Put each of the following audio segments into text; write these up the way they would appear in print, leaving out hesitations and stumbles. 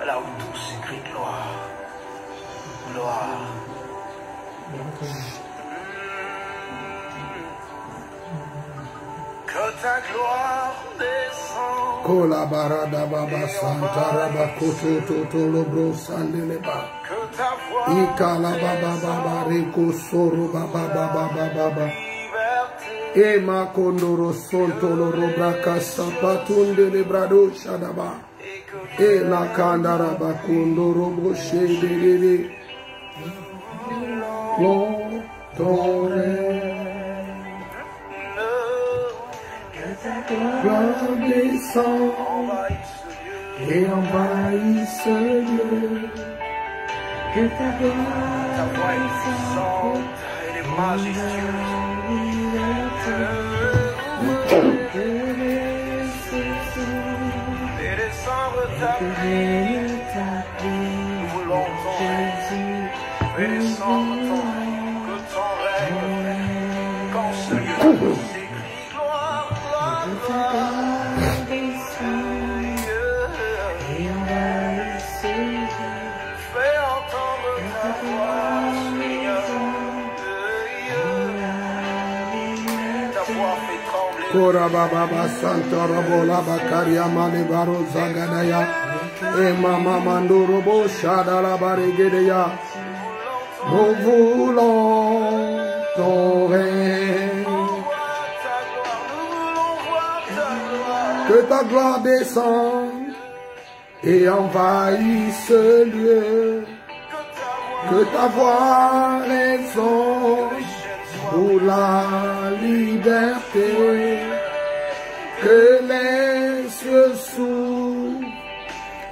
Là où tout s'écrit gloire. Gloire. Que ta gloire descende. Kolabarada baba santa raba koto toto lobro sandeleba. Que ta voix Ikala baba baba reko soro baba baba baba. Ema kondoro sonto lo robraka sapatunde lebrado shadaba. E la kandara bakondoro boshe de gloire descend et envahisse Dieu. Que ta voix est puissante, elle est majestueuse. Et descendre ta pluie, nous voulons ton règne. Et descendre ton règne, que ton règne, quand ce lieu s'écrit gloire, gloire, gloire. Fais entendre ta voix, Seigneur. Ta voix fait trembler. Kora baba santa robola bakaria male baro zagadaya. E mama mandoro bo shadala baregedeya. Nous voulons ton règne. Que ta gloire descende et envahisse ce lieu. Que ta voix résonne pour la liberté. Que les cieux s'ouvrent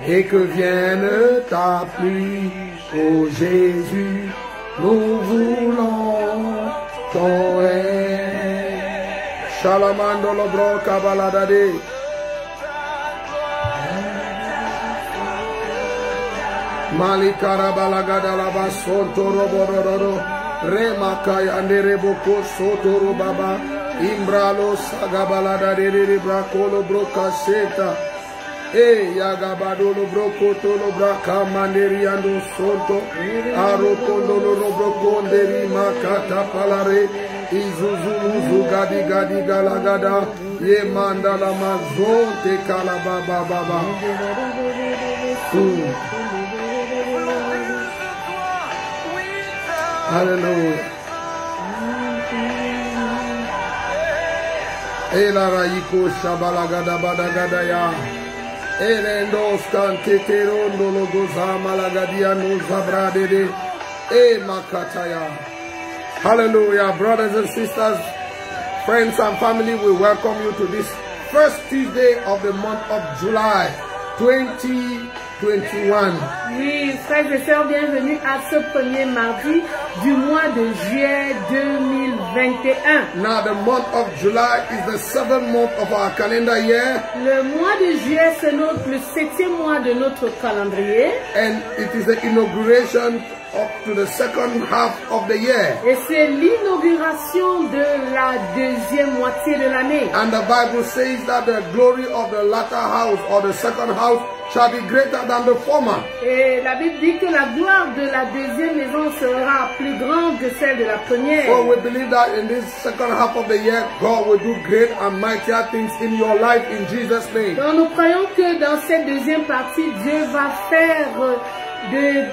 et que vienne ta pluie. Oh Jésus, nous voulons ton règne. Shalamando lobro kabaladade. Malikara balagada laba sonto robororo. Remakai andere boko soto baba. Imbralo sagabaladade de bracolo broca seta. E yagabadolo broko tolo braka manderiando sonto. Arokondo lo broko nderi makata palare. Izuzu gadi gadi galagada. Ye mandala mazonte kalababa baba. Hallelujah. Ela raiko shabalagada badagada ya. Elendos kanteterondo logozama lagadia no zabradede. E makataya. Hallelujah. Brothers and sisters, friends and family, we welcome you to this first Tuesday of the month of July 2021. Oui, frères et sœurs, bienvenue à ce premier mardi du mois de juillet 2021. Now the month of July is the 7th month of our calendar year. Le mois de juillet, c'est le 7e mois de notre calendrier. And it is the inauguration up to the second half of the year. Et c'est l'inauguration de la deuxième moitié de l'année. And the Bible says that the glory of the latter house or the second house shall be greater than the former. Et la Bible dit que la gloire de la deuxième maison sera plus grande que celle de la première. So we believe that in this second half of the year, God will do great and mightier things in your life in Jesus' name. Donc nous croyons que dans cette deuxième partie, Dieu va faire de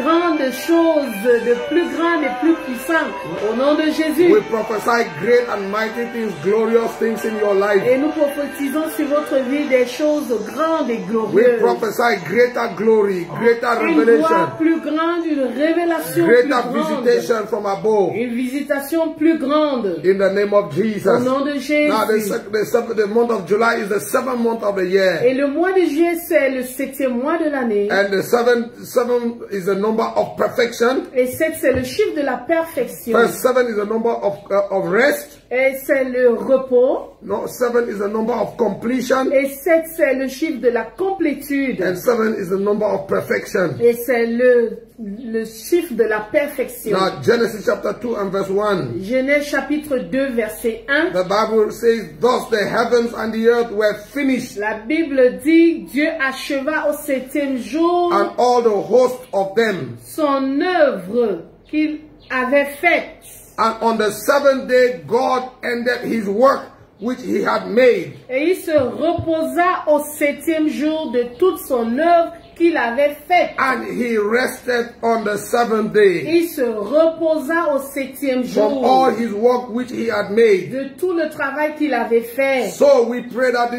grandes choses, de plus grandes et plus puissantes au nom de Jésus. We prophesy great and mighty things, glorious things in your life. Et nous prophétisons sur votre vie des choses grandes et We glorieuses. prophesy greater glory, greater Une revelation, gloire plus grande, une révélation plus greater grande, visitation from above. une visitation plus grande In the name of au Jesus. nom de Jésus. Now the month of July is the 7th month of the year. Et le mois de juillet, c'est le 7e mois de l'année. And the seven is the number of perfection. Et 7, c'est le chiffre de la perfection. Verse 7 is the number of rest. Et c'est le repos. No, 7 is the number of completion. Et 7, c'est le chiffre de la complétude. And 7 is the number of perfection. Et c'est le chiffre de la perfection. Now, Genesis chapter 2 and verse 1. Genèse chapitre 2, verset 1. The Bible says, thus the heavens and the earth were finished, La Bible dit, Dieu acheva au 7e jour and all the host of them. son œuvre qu'il avait faite. And on the 7th day, God ended his work which he had made. Et il se reposa au 7e jour de toute son œuvre qu'il avait faite. And he rested on the 7th day Il se reposa au 7e from all jour his work which he had made. de tout le travail qu'il avait fait. So we pray that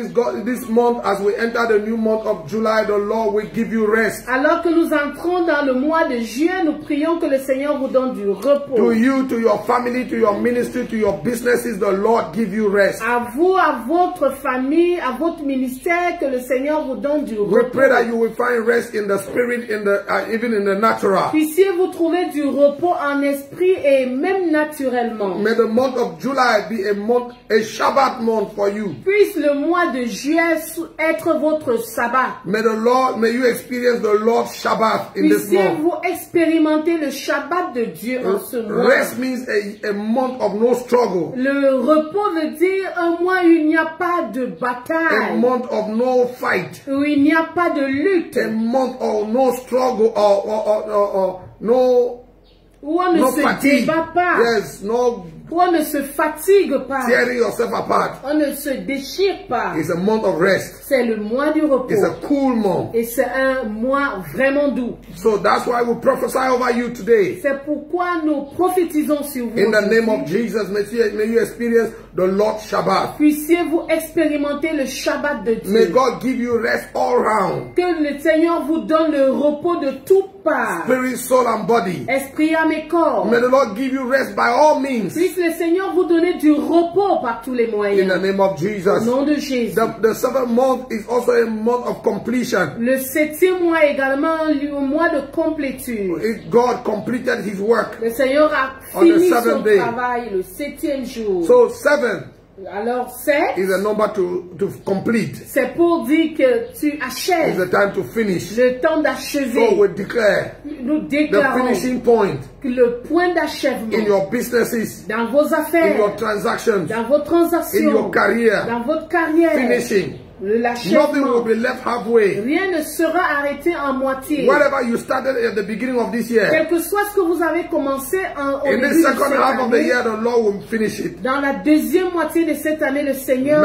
this month, as we enter the new month of July, the Lord will give you rest. Alors que nous entrons dans le mois de juin, nous prions que le Seigneur vous donne du repos. To you, to your family, to your ministry, to your businesses, the Lord give you rest. À vous, à votre famille, à votre ministère, que le Seigneur vous donne du We pray that repos. you will find rest in the spirit, even in the natural. Puissiez-vous trouver du repos en esprit et même naturellement. May the month of July be a Shabbat month for you. Puisse le mois de juillet être votre sabbat. May you experience the Lord's Shabbat in this month. Puissiez-vous expérimenter le Shabbat de Dieu en ce mois. Rest means a month of no struggle, Le repos veut dire un mois où il n'y a pas de a bataille, month of no fight, où il n'y a pas de lutte, a month of no struggle or no où on ne se fatigue. débat pas, Yes, no où on ne se fatigue pas, tearing yourself apart. on ne se déchire pas. It's a month of rest. C'est le mois du repos. It's a cool month. Et c'est un mois vraiment doux. So that's why we prophesy over you today. C'est pourquoi nous prophétisons sur vous. In the name aujourd'hui. of Jesus, may you experience the Lord's Shabbat. Puissiez-vous expérimenter le Shabbat de May Dieu. God give you rest all round, Que le Seigneur vous donne le repos de toutes parts. spirit, soul, and body. Esprit, âme et corps. May the Lord give you rest by all means. Puisse le Seigneur vous donner du repos par tous les In the moyens. name of Au Jesus. nom de Jésus. The 7th month is also a month of completion. Le 7e mois est également le mois de complétude. God completed his work. Le Seigneur a On the fini son 7th day. travail le 7e jour. So 7 Alors 7, is a number to complete. c'est pour dire que tu It's achèves. the time to finish. Le temps So d'achever. we declare Nous the déclarons finishing point que le point in d'achèvement your businesses, dans vos in your affaires, transactions, dans vos in transactions, your career, dans votre carrière, finishing. Nothing will l'achèvement, be left halfway. rien ne sera arrêté en moitié. Whatever you started at the beginning of this year, Quel que soit ce que vous avez commencé au in début the de second cette half of the année, year, the Lord will finish it. dans la deuxième moitié de cette année, le Seigneur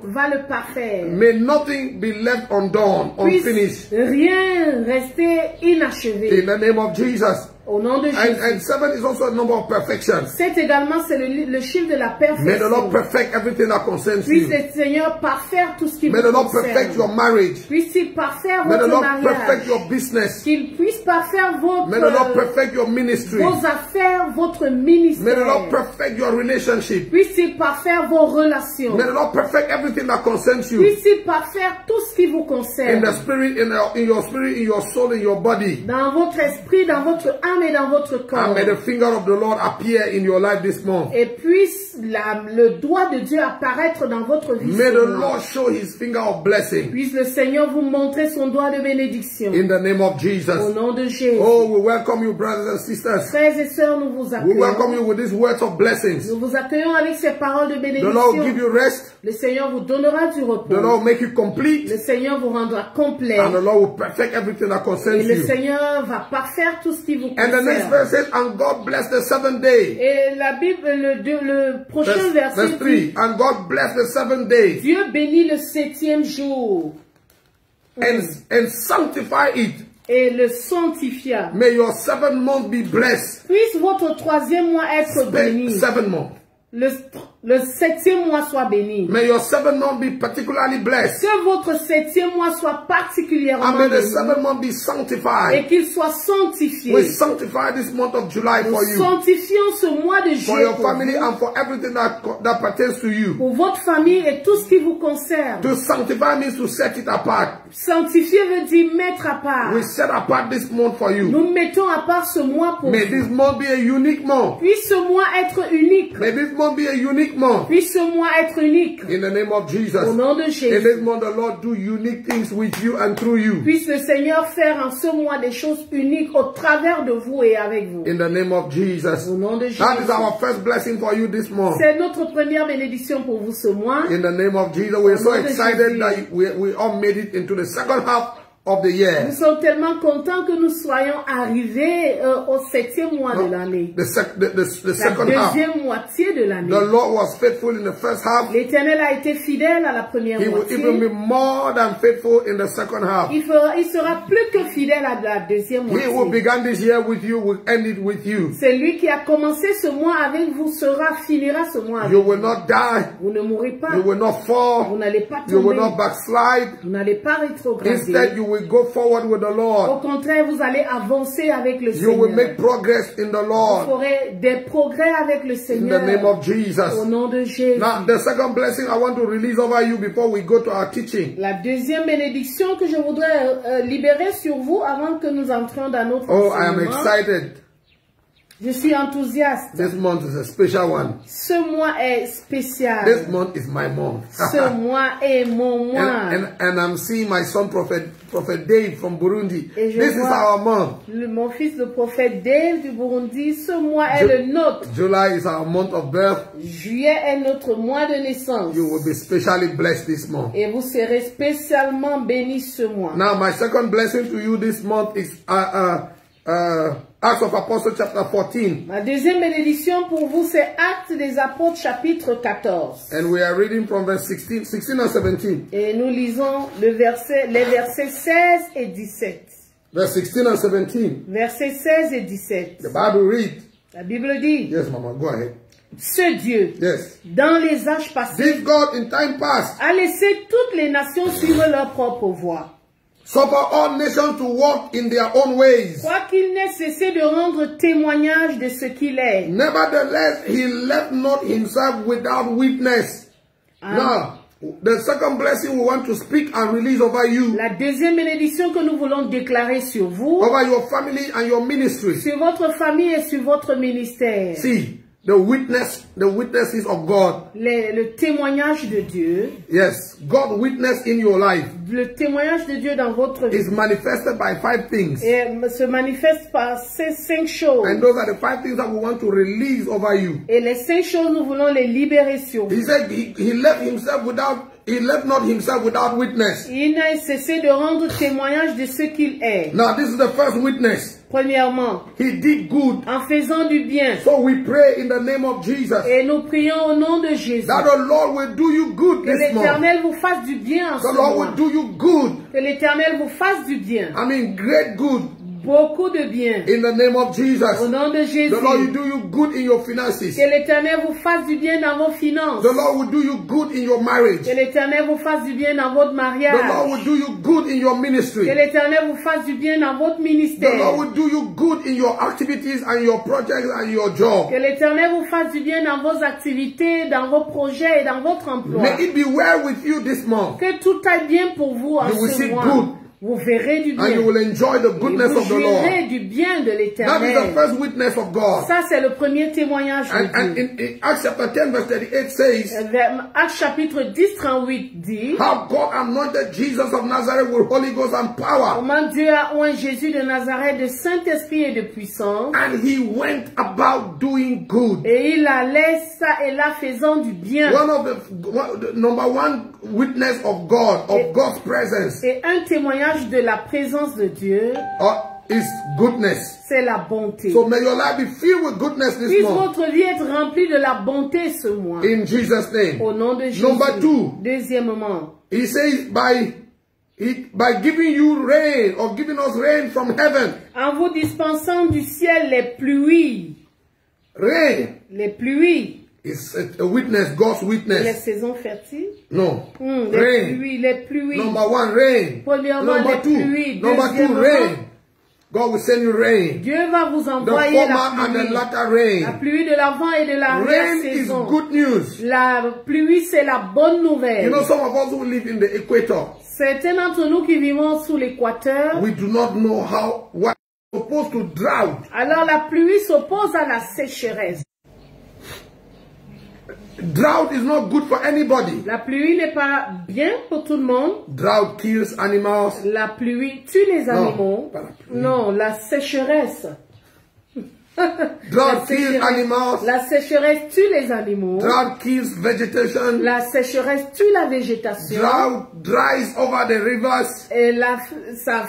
va le parfaire. May nothing be left undone, Puisse unfinished. rien rester inachevé. In the name of Jesus. Au nom de Jésus. And 7 is also a number of perfection. 7 également, c'est le chiffre de la May the Lord perfection. perfect everything that concerns Puisse you. le Seigneur parfaire tout ce qui May vous the Lord perfect your concerne. marriage. Puisse-t-il parfaire May the votre Lord perfect mariage. your business. Qu'il puisse parfaire May the Lord votre, perfect your ministry. vos affaires, votre May the Lord ministère. perfect your relationship. Puisse-t-il parfaire vos relations. May the Lord perfect everything that concerns you. Puisse-t-il parfaire tout ce qui vous In concerne. the spirit, in your spirit, in your soul, in your body. Dans votre esprit, dans votre âme et dans votre corps. And may the finger of the Lord appear in your life this month. Et puisse le doigt de Dieu apparaître dans votre vie. May ce the mois. Lord show his finger of blessing. Puisse le Seigneur vous montrer son doigt de bénédiction. In the name of Au Jesus. nom de Jésus. Oh, we welcome you, brothers and sisters. Frères et sœurs, nous vous We welcome accueillons. you with these words of blessings. Nous vous accueillons avec ces paroles de The Lord will give bénédiction. you rest. Le Seigneur vous donnera du repos. The Lord will make you complete. Le Seigneur vous rendra complet. And the Lord will perfect everything that Et concerns le you. Seigneur va parfaire tout ce qui vous And the next concerne. verse says, and God blessed the 7th day. Et la Bible, le prochain Verse verset 3. dit, And God blessed the 7th day Dieu bénit le 7e jour and sanctify it. et le sanctifia. May your 7th month be blessed. Puisse votre 3e mois être béni. 7 months. Le le 7e mois soit béni. May your 7th month be particularly blessed. Que votre 7e mois soit particulièrement And may the béni. 7th month be sanctified. Et qu'il soit sanctifié. We sanctify this month of July for Nous you, sanctifions ce mois de for juillet your pour family, vous, and for everything that pertains to you. pour votre famille et tout ce qui vous concerne. To sanctify means to set it apart. Sanctifier veut dire mettre à part. We set apart this month for you. Nous mettons à part ce mois pour May vous. this month be a unique month. Puisse ce mois être unique. May this month be a unique month. Puisse ce mois être unique. In the name of Jesus. Au nom de In Jésus. this month, the Lord do unique things with you and through you. Puisse le Seigneur faire en ce mois des choses uniques au travers de vous et avec vous. In the name of Jesus. Au nom de Jésus. That is our first blessing for you this month. C'est notre première bénédiction pour vous ce mois. In the name of Jesus, we are so Au nom de excited Jésus. that we all made it into the second half of the year. Nous sommes tellement contents que nous soyons arrivés au 7e mois de l'année. The La second half. deuxième moitié de l'année. The Lord was faithful in the first half. L'Éternel a été fidèle à la première He will moitié. even be more than faithful in the second half. Il sera plus que fidèle à la deuxième He who moitié. began this year with you will end it with you. C'est lui qui a commencé ce mois avec vous, finira ce mois avec You vous. will not die. Vous ne mourrez pas. You will not Vous fall. n'allez pas You will tomber. not backslide. Vous n'allez pas rétrograder. Instead, you will go forward with the Au Lord. contraire, vous allez avancer avec le You will Seigneur. make progress in the Vous Lord. ferez des progrès avec le In the Seigneur. name of Au Jesus. nom de Jésus. Now, the second blessing I want to release over you before we go to our teaching. La deuxième bénédiction que je voudrais libérer sur vous avant que nous entrions dans notre Oh, I am enseignement. excited. Je suis enthousiaste. This month is a special one. Ce mois est spécial. This month is my month. Ce mois est mon mois. and I'm seeing my son, Prophet Dave from Burundi. Et je This is vois our month. Mon fils, le prophète Dave du Burundi, ce mois est le nôtre. July is our month of birth. Juillet est notre mois de naissance. You will be specially blessed this month. Et vous serez spécialement bénis ce mois. Now, my second blessing to you this month is Acts of Apostles chapter 14. Ma deuxième bénédiction pour vous, c'est Actes des Apôtres chapitre 14. And we are reading from verse 16 and 17. Et nous lisons les versets 16 et 17. Verse 16 and 17. Versets 16 et 17. The Bible reads. La Bible dit, Yes, Mama, go ahead. ce Dieu, Yes. dans les âges passés, This God in time past a laissé toutes les nations suivre leur propre voie. suffer all nations to walk in their own ways. Quoiqu'il n'ait cessé de rendre témoignage de ce qu'il est. Nevertheless, he left not himself without witness. Now, the second blessing we want to speak and release over you, La deuxième bénédiction que nous voulons déclarer sur vous, over your family and your ministry. sur votre famille et sur votre ministère. See, the witnesses of God. Le témoignage de Dieu, Yes, God witness in your life le témoignage de Dieu dans votre vie, is manifested by 5 things. et se manifeste par ces 5 choses. And those are the 5 things that we want to release over you. Et les 5 choses, nous voulons les libérer sur vous. He said he left not himself without witness. Il n'a cessé de rendre témoignage de ce qu'il est. Now, this is the first witness. Premièrement, He did good. en faisant du bien. So we pray in the name of Jesus Et nous prions au nom de Jésus. that the Lord will do you good Que this month. l'Éternel vous fasse du bien en The ce Lord mois. will do you good. Que l'Éternel vous fasse du bien. I mean, great good Beaucoup de bien. in the name of Jesus. Au nom de Jésus. The Lord will do you good in your finances. Que l'Éternel vous fasse du bien dans vos finances. The Lord will do you good in your marriage. Que l'Éternel vous fasse du bien dans votre The Lord mariage. will do you good in your ministry. Que l'Éternel vous fasse du bien dans votre The Lord ministère. will do you good in your activities and your projects and your job. Que l'Éternel vous fasse du bien dans vos activités, dans vos projets et dans votre emploi. May it be well with you this month. Que tout aille bien pour vous en You will ce see mois. good. Vous verrez du And you bien. will enjoy the Et goodness vous of the Lord. jouirez du bien de That is the l'Éternel. first witness of God. Ça, c'est le premier témoignage And de Dieu. in Acts chapter 10 verse 38 says, Actes chapitre 10, 38 dit, how God anointed Jesus of Nazareth with Holy Ghost and power. comment Dieu a oint Jésus de Nazareth de Saint-Esprit et de puissance. And he went about doing good. Et il allait ça et là faisant du bien. The number one witness of God, of God's presence, Et un témoignage de la présence de Dieu, is goodness. c'est la bonté. So may your life be filled with goodness this Puisse month. votre vie être remplie de la bonté ce mois. In Jesus' name. Au nom de Jésus. Number 2. Deuxièmement, He says by giving you rain or giving us rain from heaven. en vous dispensant du ciel les pluies. Rain. Les pluies. It's a witness, God's Les witness. saisons fertiles. No. Les Rain. pluies, les pluies. Number one, rain. Premièrement, Number les two. pluies. Number two, Deuxièmement, rain. God will send you rain. Dieu va vous The envoyer la former and the pluie. latter La rain. pluie de l'avant et de Rain is l'arrière-saison. good news. La pluie, c'est la bonne You nouvelle. know, some of us who live in the equator, Certains d'entre nous qui vivons sous l'équateur, we do not know what is supposed to drought. alors la pluie s'oppose à la sécheresse. Drought is not good for anybody. La pluie n'est pas bien pour tout le monde. Drought kills animals. La pluie tue les animaux. pas la pluie. Non, la sécheresse. Drought kills animals. La sécheresse tue les animaux. Drought kills vegetation. La sécheresse tue la végétation. Drought dries over the rivers. Et ça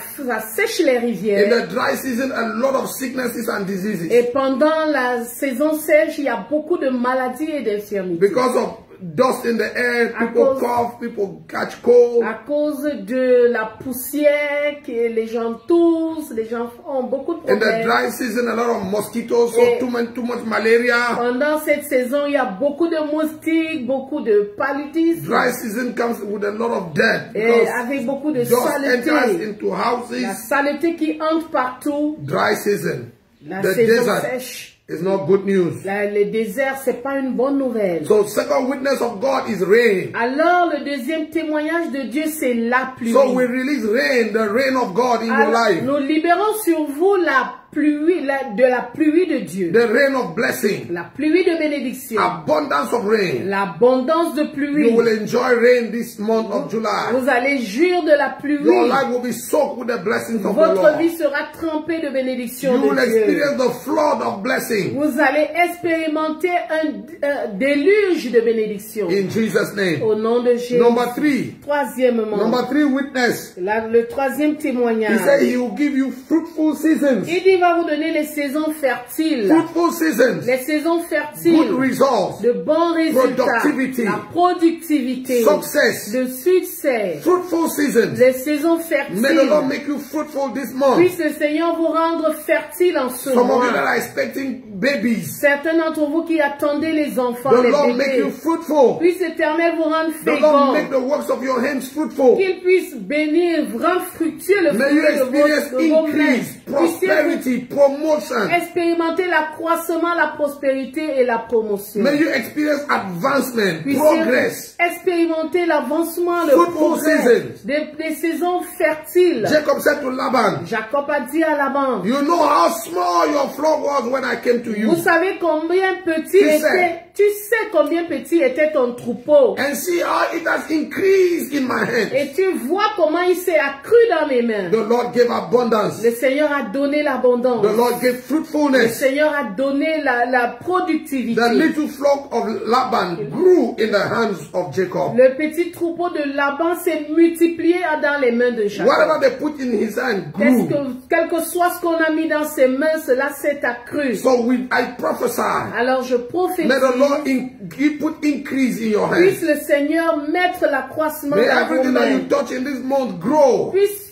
sèche les In rivières. the dry season, a lot of sicknesses and diseases. Et pendant la saison sèche, il y a beaucoup de maladies et d'infirmités. Because of dust in the air, À people cause- cough, people catch cold. À cause de la poussière, que les gens toussent, les gens ont beaucoup de In the problèmes. dry season, a lot of mosquitoes, so Et- too much malaria. Pendant cette saison, il y a beaucoup de moustiques, beaucoup de paludisme. Dry season comes with a lot of death Et because avec beaucoup de dust enters saleté. into La houses. saleté qui entre partout. Dry season. La The saison desert sèche. is not good news. Le désert, c'est pas une bonne nouvelle. So second witness of God is rain. Alors, le deuxième témoignage de Dieu, c'est la pluie. So we release rain, the rain of God in your Alors, life. nous libérons sur vous la pluie, de la pluie de Dieu. The rain of blessing. La pluie de bénédiction. Abundance of rain. L'abondance de pluie. You will enjoy rain this month of July. Vous allez jouir de la pluie. Your life will be soaked with the blessings of the Votre vie Lord. sera trempée de bénédictions You will de Dieu. experience the flood of blessing Vous allez expérimenter un déluge de bénédictions. in Jesus' name. Au nom de Jésus. Number three. Troisièmement, Number three witness. le troisième He témoignage. said he will give you fruitful seasons. Il dit, il va vous donner les saisons fertiles. Fruitful seasons. Les saisons fertiles. Good results. De bons résultats. Productivity. La productivité. Success. Le succès. Fruitful seasons. Les saisons May the Lord fertiles. make you fruitful this month. Puisse le Seigneur vous rendre fertile en ce Some of you that mois. are expecting babies, Certains d'entre vous qui attendez les enfants, the les Lord make you bébés. fruitful. Puisse l'Éternel vous rendre The Lord make fécond. the works of your hands fruitful. Qu'il puisse bénir, rendre fructueux le May you fruit experience de vos mains. increase, Puissiez-vous prosperity, promotion. expérimenter l'accroissement, la prospérité et la promotion. May you experience advancement, Puissiez-vous progress. expérimenter l'avancement, le Fruitful progrès seasons. des saisons fertiles. Jacob said to Laban, Jacob a dit à Laban, you know how small your flock was when I came to you. vous savez combien petit Tu sais. était, tu sais combien petit était ton troupeau. And see how it has increased in my hand. Et tu vois comment il s'est accru dans mes mains. The Lord gave abundance. Le Seigneur a donné l'abondance. The Lord gave Le fruitfulness. Seigneur a donné la productivité. The little flock of Laban grew in the hands of Jacob. Le petit troupeau de Laban s'est multiplié dans les mains de Jacob. Whatever they put in his hand Est-ce grew. que, quel que soit ce qu'on a mis dans ses mains, cela s'est accru. So I prophesy. Alors je prophétise, May the Lord he put increase in your puisse hands. le Seigneur mettre l'accroissement May dans vos everything that you mains. touch in this month grow. Puisse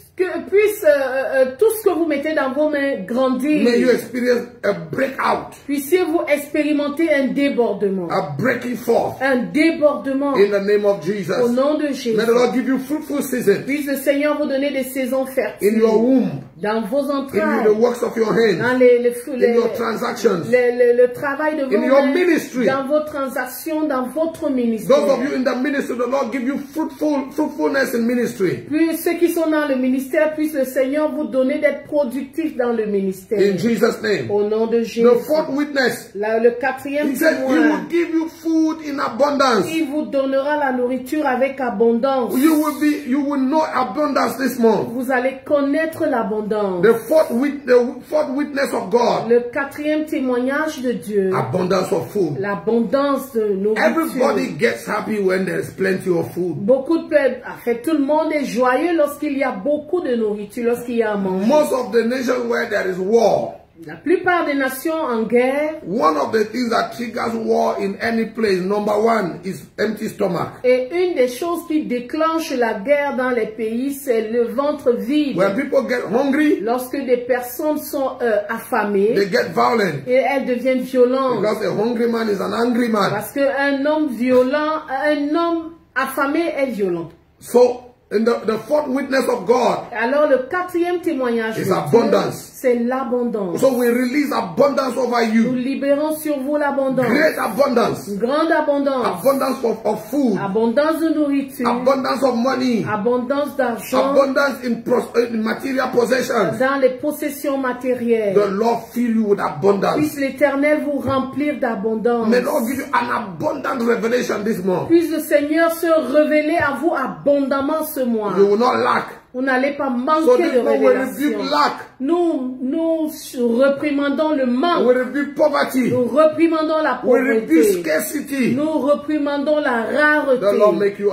tout ce que vous mettez dans vos mains grandir. May you experience a breakout, Puissiez-vous expérimenter un débordement. a breaking forth Un débordement in the name of au Jesus. nom de Jésus. May the Lord give you fruitful season Puisse le Seigneur vous donner des saisons in fertiles your womb, dans vos in the entrailles, works of your hands, dans in your transactions. le travail de vos In your mains, ministry. dans vos transactions, dans votre Those ministère. of you in the ministry, the Lord give you fruitfulness in ministry. Puis ceux qui sont dans le ministère, puisse le Seigneur vous donner d'être productifs dans le ministère. In Jesus' name. Au nom de Jésus. The fourth witness, Le quatrième he said he témoin, will give you food in abundance. il vous donnera la nourriture avec abondance. You will know abundance this month. Vous allez connaître l'abondance. The fourth witness of God, Le quatrième témoignage de Dieu, abundance of food. l'abondance de nourriture. Everybody gets happy when there's plenty of food. Beaucoup de peuples, en fait, tout le monde est joyeux lorsqu'il y a beaucoup de nourriture, lorsqu'il y a à manger. Most of the nations where there is war, La plupart des nations en guerre. One of the things that triggers war in any place, number one, is empty stomach. Et une des choses qui déclenche la guerre dans les pays, c'est le ventre vide. When people get hungry, Lorsque des personnes sont affamées, they get violent. et elles deviennent violentes. Because a hungry man is an angry man. Parce qu'un homme violent, un homme affamé est violent. So, in the fourth witness of God, Alors le quatrième témoignage, is de abundance. Dieu, c'est l'abondance. So we release abundance over Nous you. libérons sur vous l'abondance. Great abundance. Une grande abondance. Abundance of food. Abondance de nourriture. Abundance of money. Abondance d'argent. Abundance in material possessions. Dans les possessions matérielles. The Lord fill you with abundance. Puisse l'Éternel vous remplir d'abondance. May the Lord give you an abundant revelation this month. Puisse le Seigneur se révéler à vous abondamment ce mois. You will not lack. Vous n'allez pas So manquer this de month we rebuke révélation. lack. Nous reprimandons le manque. We rebuke poverty. Nous reprimandons la We rebuke pauvreté. scarcity. Nous reprimandons la rareté. The Lord give you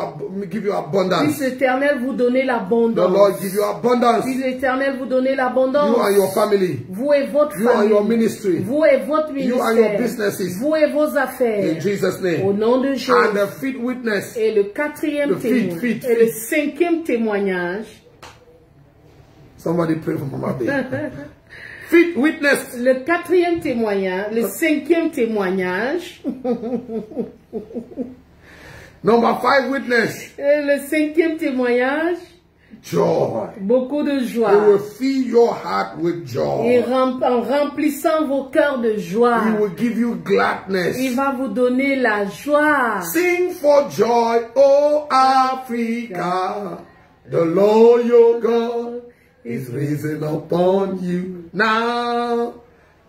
Puisse abundance. l'Éternel vous donner The l'abondance. Lord give you abundance. Puisse l'Éternel vous donner You l'abondance. and your family. Vous et votre You and famille. your ministry. Vous et votre You and your ministère. businesses. Vous et vos affaires. In Jesus' Au name. nom de Jésus. And the fifth witness. Et le quatrième Le fifth, témoignage. fifth, Et le fifth. cinquième témoignage. Somebody pray for Mama B. Fifth witness. Le quatrième témoignage. Le cinquième témoignage. Number 5 witness. Et le cinquième témoignage. Joy. Beaucoup de He joie. will fill your heart with Et joy. en remplissant vos cœurs de joie, He will give you gladness. il va vous donner la joie. Sing for joy, O Africa. The Lord your God is risen upon you now.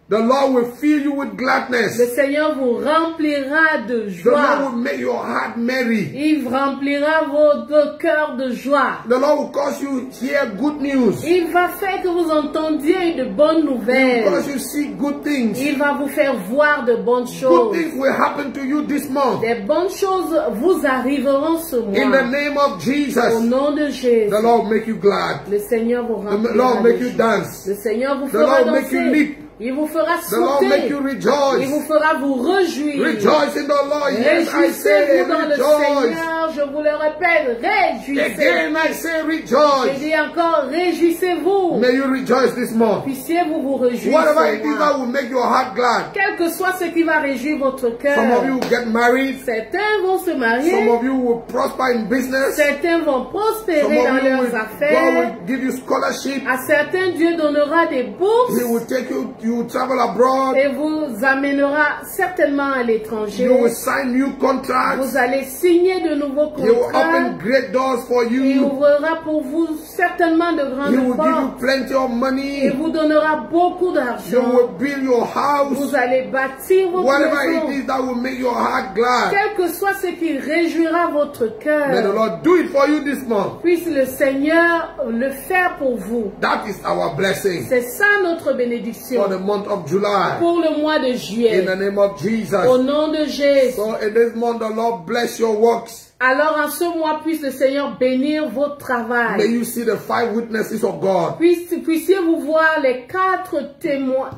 The Lord will fill you with gladness. Le Seigneur vous remplira de The Lord joie. will make your heart merry. Il remplira vos cœurs de joie. The Lord will cause you to hear good news. Il va faire que vous entendiez de bonnes He will nouvelles. cause you to see good things. Il va vous faire voir de bonnes Good choses. things will happen to you this month. Des bonnes choses vous arriveront ce In the mois. name of Au Jesus, nom de Jésus. the Lord will make you glad. Le Seigneur vous The remplira Lord will make de you joie. dance. Le Seigneur vous The fera Lord will make you danser. leap. Il vous fera The Lord will make you sauter. Il rejoice. vous fera vous réjouir. Rejoice in the Lord. Yes, I say Réjouissez-vous dans le rejoice. Seigneur. Je vous le répète. Réjouissez. Again, I say Je rejoice. dis encore, réjouissez-vous. May you rejoice this month. Puissiez-vous vous réjouir. Whatever ce it is mois. that will make your heart glad. Quel que soit ce qui va réjouir votre cœur. Some of you will get married. Certains vont se Some marier. of you will prosper in business. Certains vont Some prospérer of dans you leurs will, God affaires. will give you scholarship. À certains, Dieu donnera des He bourses will take you, you will travel abroad. et vous amènera certainement à l'étranger. You will sign new contracts. Vous allez signer de nouveaux He will contrats. open great doors for Il you. ouvrira pour vous certainement de He will grandes give you portes. plenty of Et money. vous donnera beaucoup You d'argent. will build your house. Vous allez bâtir votre Whatever it maison. is that will make your heart glad. Quel que soit ce qui réjouira votre May the cœur, Lord do it for you this month. puisse le Seigneur le faire pour vous. That is our blessing C'est ça notre for bénédiction the month of July. pour le mois de In juillet. the name of Au Jesus. nom de Jésus. So in this month, the Lord bless your works. Alors en ce mois, puisse le Seigneur bénir votre May travail. you see the 5 witnesses of God. Puissiez-vous voir les 4 témoins,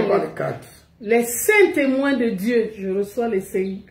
Number the cat. les saints témoins de Dieu. Je reçois les saints.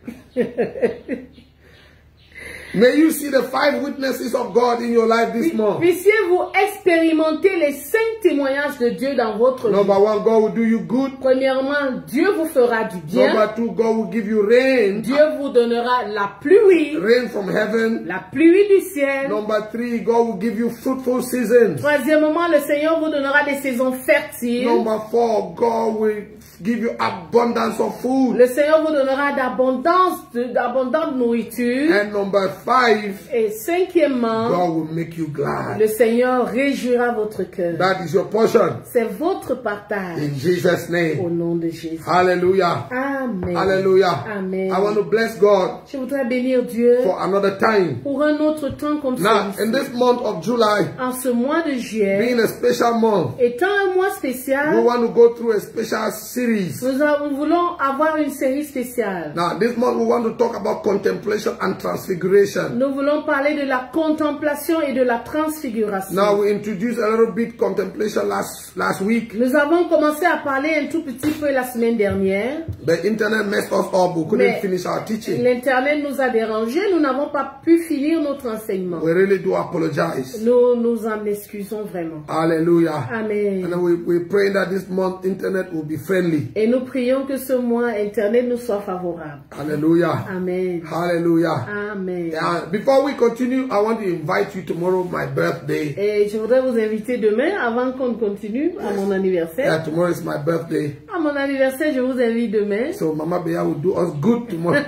May you see the 5 witnesses of God in your life this month. Puissiez-vous expérimenter les 5 témoignages de Dieu dans votre vie. Number 1, God will do you good. Premièrement, Dieu vous fera du bien. Number 2, God will give you rain. Dieu vous donnera la pluie, Rain from heaven. la pluie du ciel. Number 3, God will give you fruitful seasons. Troisièmement, le Seigneur vous donnera des saisons fertiles. Number 4, God will give you abundance of food. Le Seigneur vous donnera d'abondante nourriture. And number 5, Et cinquièmement, God will make you glad. le Seigneur réjouira votre cœur. That is your portion. C'est votre partage. In Jesus' Au name. nom de Jésus. Hallelujah. Amen. Hallelujah. Amen. I want to bless God Je voudrais bénir Dieu for another time. pour un autre temps comme Now, in celui-ci. this month of July, En ce mois de juillet, being a special month, étant un mois we spécial, want to go through a special series. nous voulons avoir une série spéciale. Now, this month we want to talk about contemplation and transfiguration. contemplation. Nous voulons parler de la contemplation et de la transfiguration. Now we introduced a little bit contemplation last week. Nous avons commencé à parler un tout petit peu la semaine dernière. The internet messed us up. We couldn't finish our teaching. L'internet nous a dérangés. Nous n'avons pas pu finir notre enseignement. We really do apologize. Nous nous en excusons vraiment. Hallelujah. Amen. And we pray that this month internet will be friendly. Et nous prions que ce mois internet nous soit favorable. Hallelujah. Amen. Hallelujah. Amen. Before we continue, I want to invite you tomorrow, my birthday. Et je voudrais vous inviter demain, avant qu'on continue, à mon anniversaire. Yeah, tomorrow is my birthday. À mon anniversaire, je vous invite demain. So Mama Bea will do us good tomorrow.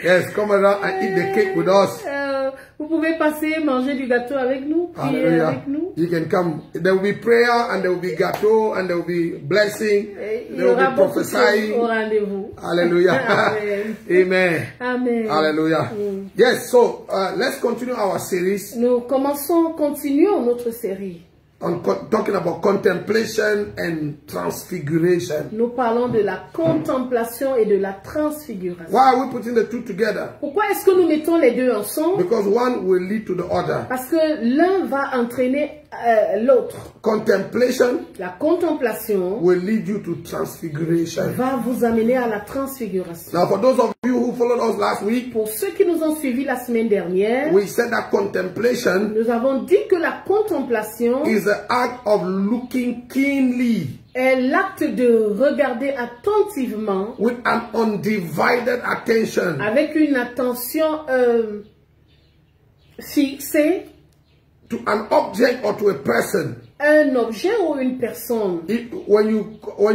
Yes, come around and eat the cake with us. Vous pouvez passer manger du gâteau avec nous, prier Hallelujah. avec nous. You can come. There will be prayer and there will be gâteau and there will be blessing. Il y There will aura be beaucoup de choses prophesying. au rendez-vous. Hallelujah. Amen. Amen. Amen. Hallelujah. Yes, so let's continue our series Nous continuons notre série. on talking about contemplation and transfiguration. Nous parlons de la contemplation et de la transfiguration. Why are we putting the two together? Pourquoi est-ce que nous mettons les deux ensemble? Because one will lead to the other. Parce que l'un va entraîner l'autre. Contemplation La contemplation will lead you to transfiguration. va vous amener à la transfiguration. Now, for those of you who followed us last week, Pour ceux qui nous ont suivis la semaine dernière, we said that contemplation nous avons dit que la contemplation is the act of looking keenly est l'acte de regarder attentivement with an undivided attention avec une attention fixée to an object or to a person. un objet ou une personne. When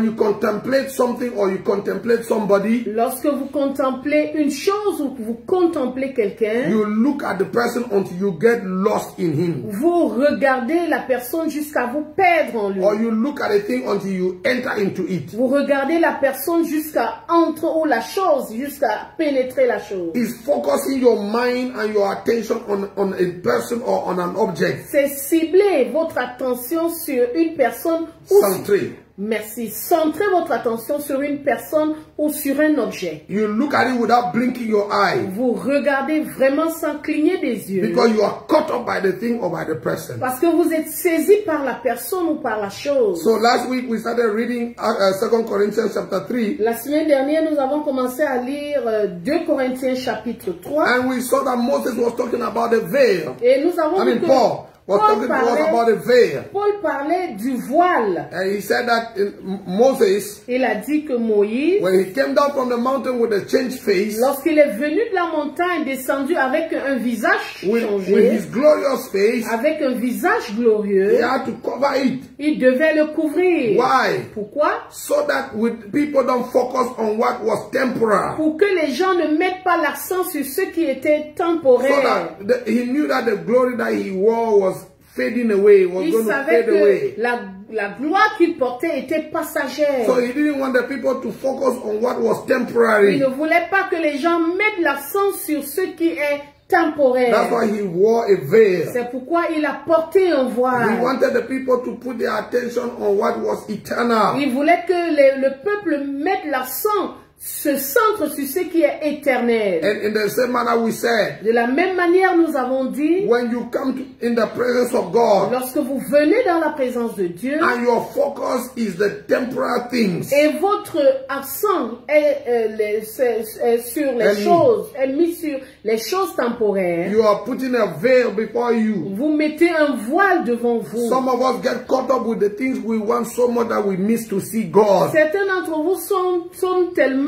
you contemplate something or you contemplate somebody, Lorsque vous contemplez une chose ou que vous contemplez quelqu'un, you look at the person until you get lost in him. vous regardez la personne jusqu'à vous perdre en lui. Or you look at a thing until you enter into it. Vous regardez la personne jusqu'à entrer ou la chose, jusqu'à pénétrer la chose. It's focusing your mind and your attention on a person or on an object. C'est cibler votre attention sur une personne ou Centré. Merci. Centrez votre attention sur une personne ou sur un objet. You look at it without blinking your eye Vous regardez vraiment sans cligner des yeux. because you are caught up by the thing or by the person. Parce que vous êtes saisi par la personne ou par la chose. So last week we started reading 2 Corinthians chapter 3. La semaine dernière, nous avons commencé à lire 2 Corinthiens chapitre 3. And we saw that Moses was talking about the veil. Et nous avons vu que Paul was talking to us about the veil. Paul parlait du voile. And he said that Moses, Il a dit que Moïse, when he came down from the mountain with a changed face, lorsqu'il est venu de la montagne, descendu avec un visage with changé, his glorious face, avec un visage glorieux, he had to cover it. il devait le couvrir. Why? Pourquoi? So that people don't focus on what was temporal. Pour que les gens ne mettent pas l'accent sur ce qui était So temporaire. that he knew that the glory that he wore was fading away, was Il going to savait fade away. que la gloire qu'il portait était passagère. So he didn't want the people to focus on what was Il temporary. ne voulait pas que les gens mettent l'accent sur ce qui est temporaire. That's why he wore a veil. C'est pourquoi il a porté un He voile. wanted the people to put their attention on what was eternal. Il voulait que le peuple mette l'accent, se centre sur ce qui est éternel. And in the same manner we said, De la même manière, nous avons dit, when you come in the presence of God lorsque vous venez dans la présence de Dieu, and your focus is the temporal things, et votre accent est sur les choses, est mis sur les choses temporaires, you are putting a veil before you. vous mettez un voile devant vous. Some of us get caught up with the things we want so much that we miss to see God. Certains d'entre vous sont tellement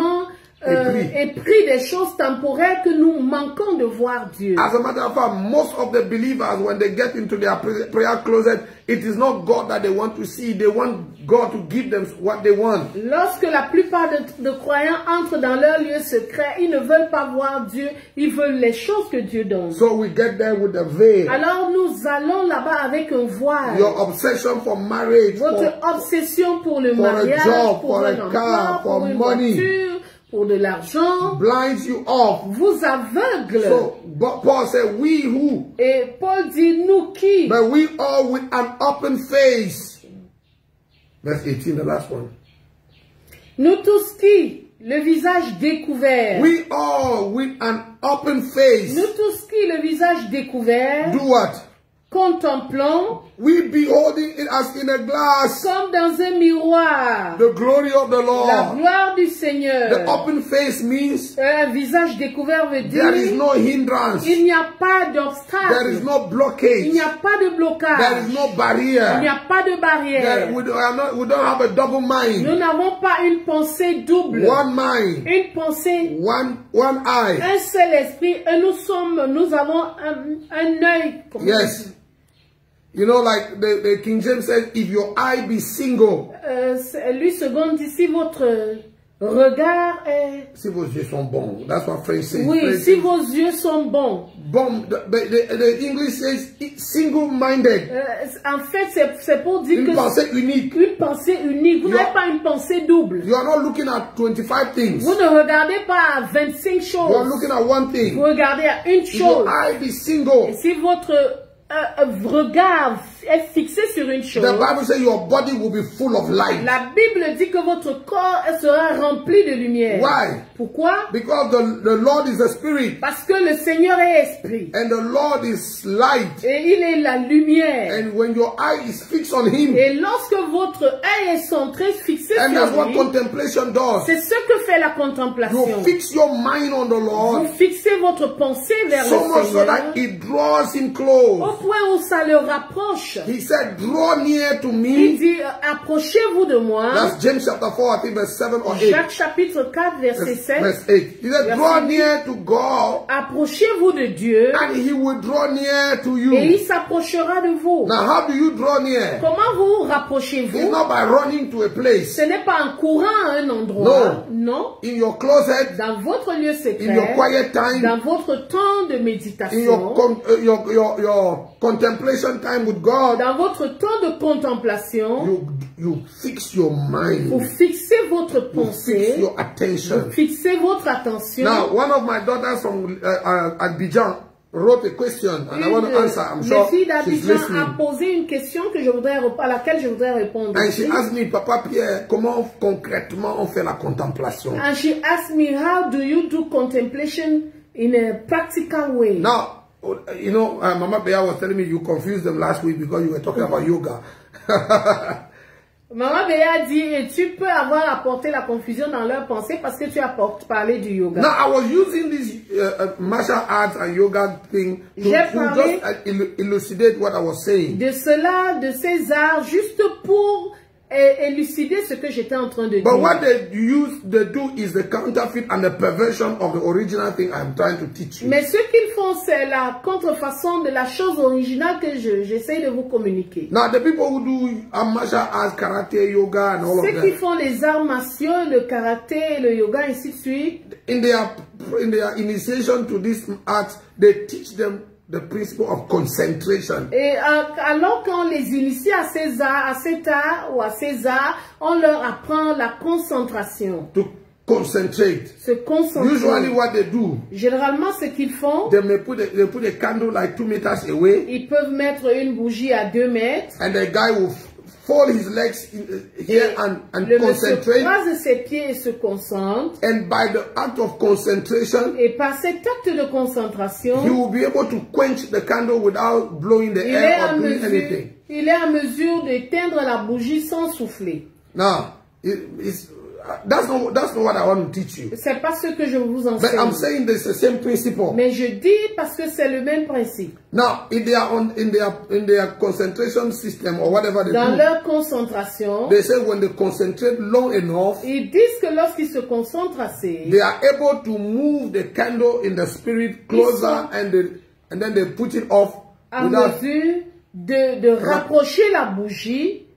épris des choses temporaires que nous manquons de voir Dieu. As a matter of fact, most of the believers, when they get into their prayer closet, it is not God that they want to see. They want God to give them what they want. Lorsque la plupart de croyants entrent dans leur lieu secret, ils ne veulent pas voir Dieu, ils veulent les choses que Dieu donne. So we get there with the veil. Alors nous allons là-bas avec un voile. Your obsession for marriage, Votre obsession pour le mariage, job, pour for un a emploi, car, pour for une money, voiture, pour de l'argent, blinds you off. vous aveugle. So but Paul said, we who? Et Paul dit, nous qui? But we all with an open face. Verse 18, the last one. Nous tous qui, Le visage découvert. We all with an open face Nous tous qui, le visage découvert, do what? contemplons We beholding it as in a glass comme dans un miroir the glory of the la Lord. gloire du The Seigneur. open face means Un visage découvert veut there is dire no hindrance, il n'y a pas there is d'obstacle, no il blockage, n'y a pas de there is blocage, no il n'y barrier. a pas de barrière. We don't have a double mind. Nous n'avons pas une pensée double, One mind, une pensée, one eye. un seul esprit, et nous avons un œil. Comment on Yes. dit? You know, like the King James says, if your eye be single, Lui second dit si votre regard est... si vos yeux sont bons. That's what French says. Oui, French si says, vos yeux sont bons. bon, the English says single-minded. En fait, c'est pour dire Une que pensée unique. une pensée unique. Vous You are- n'avez pas une pensée double. You are not looking at 25 things. Vous ne regardez pas à 25 You are choses. looking at one Vous thing. regardez à une If your chose. eye be single, Et si votre regard est fixé sur une chose, the Bible says your body will be full of light. la Bible dit que votre corps sera rempli de lumière. Why? Pourquoi? Because the Lord is a spirit Parce que le Seigneur est esprit. and the Lord is light. Et il est la lumière. And when your eye is fixed on Him, Et lorsque votre œil est centré, fixé and that's sur what lui, contemplation does. c'est ce que fait la contemplation. You fix your mind on the Vous Lord fixez votre pensée vers so le much so Seigneur that it draws Him au close. point où ça le rapproche. He said, draw near to Il me. dit, approchez-vous de moi. That's James chapter 4, I think verse 7 or 8. Jacques chapitre 4, verset 7. Verse 8. He said, draw near to God Approchez-vous de Dieu and He will draw near to et you. il s'approchera de vous. Now, how do you draw near? Comment vous It's rapprochez-vous? not by running to a place. Ce n'est pas en courant à un endroit. Non. In your closet, Dans votre lieu in your secret, quiet time, dans votre temps de in méditation, your contemplation time with God, dans votre temps de contemplation, you fix your mind. vous fixez votre You fix pensée, your vous attention. fixez votre attention. Now, one of my daughters from Abidjan wrote a question, and I want to answer. I'm Les sure filles she's d'Abidjan a listening. posé une question à laquelle je voudrais répondre. And she asked me, Papa Pierre, comment concrètement on fait la contemplation? And she asked me, how do you do contemplation in a practical way? Now, you know, Mama Bea was telling me you confused them last week because you were talking about yoga. Maman Béa dit, et tu peux avoir apporté la confusion dans leur pensée parce que tu as parlé du yoga. Now, I was using this martial arts and yoga thing to just elucidate what I was saying. De cela, de ces arts, juste pour élucider ce que j'étais en train de dire. But what they do is the counterfeit and the perversion of the original thing I'm trying to teach you. Mais ce qu'ils font, c'est la contrefaçon de la chose originale que j'essaie de vous communiquer. Now, the people who do martial arts, karate, yoga, and all of Ceux qui that, font les arts martiaux, le karaté, le yoga, ainsi de suite, in their initiation to this art, they teach them the principle of concentration. et alors qu'on les initie à ces arts, à cet art ou à ces arts, on leur apprend la concentration. To concentrate. Se concentrer. Usually what they do, Généralement, ce qu'ils font, they put a candle like 2 meters away, ils peuvent mettre une bougie à 2 mètres. and the guy will fold his legs here and Le monsieur concentrate. croise ses pieds et se concentre. And by the act of concentration, Et par cet acte de concentration, he will be able to quench the candle without blowing the air or doing anything. il est en mesure d'éteindre la bougie sans souffler. Now, that's not what I want to teach you. C'est pas ce que je vous But I'm enseigne. saying there's the same principle. Mais je dis parce que c'est le même principe. Now, if they are in their concentration system or whatever they Dans do, leur concentration, they say when they concentrate long enough, ils disent que lorsqu'ils se concentrent assez, they are able to move the candle in the spirit closer, and then they put it off en without, mesure de rapprocher la bougie,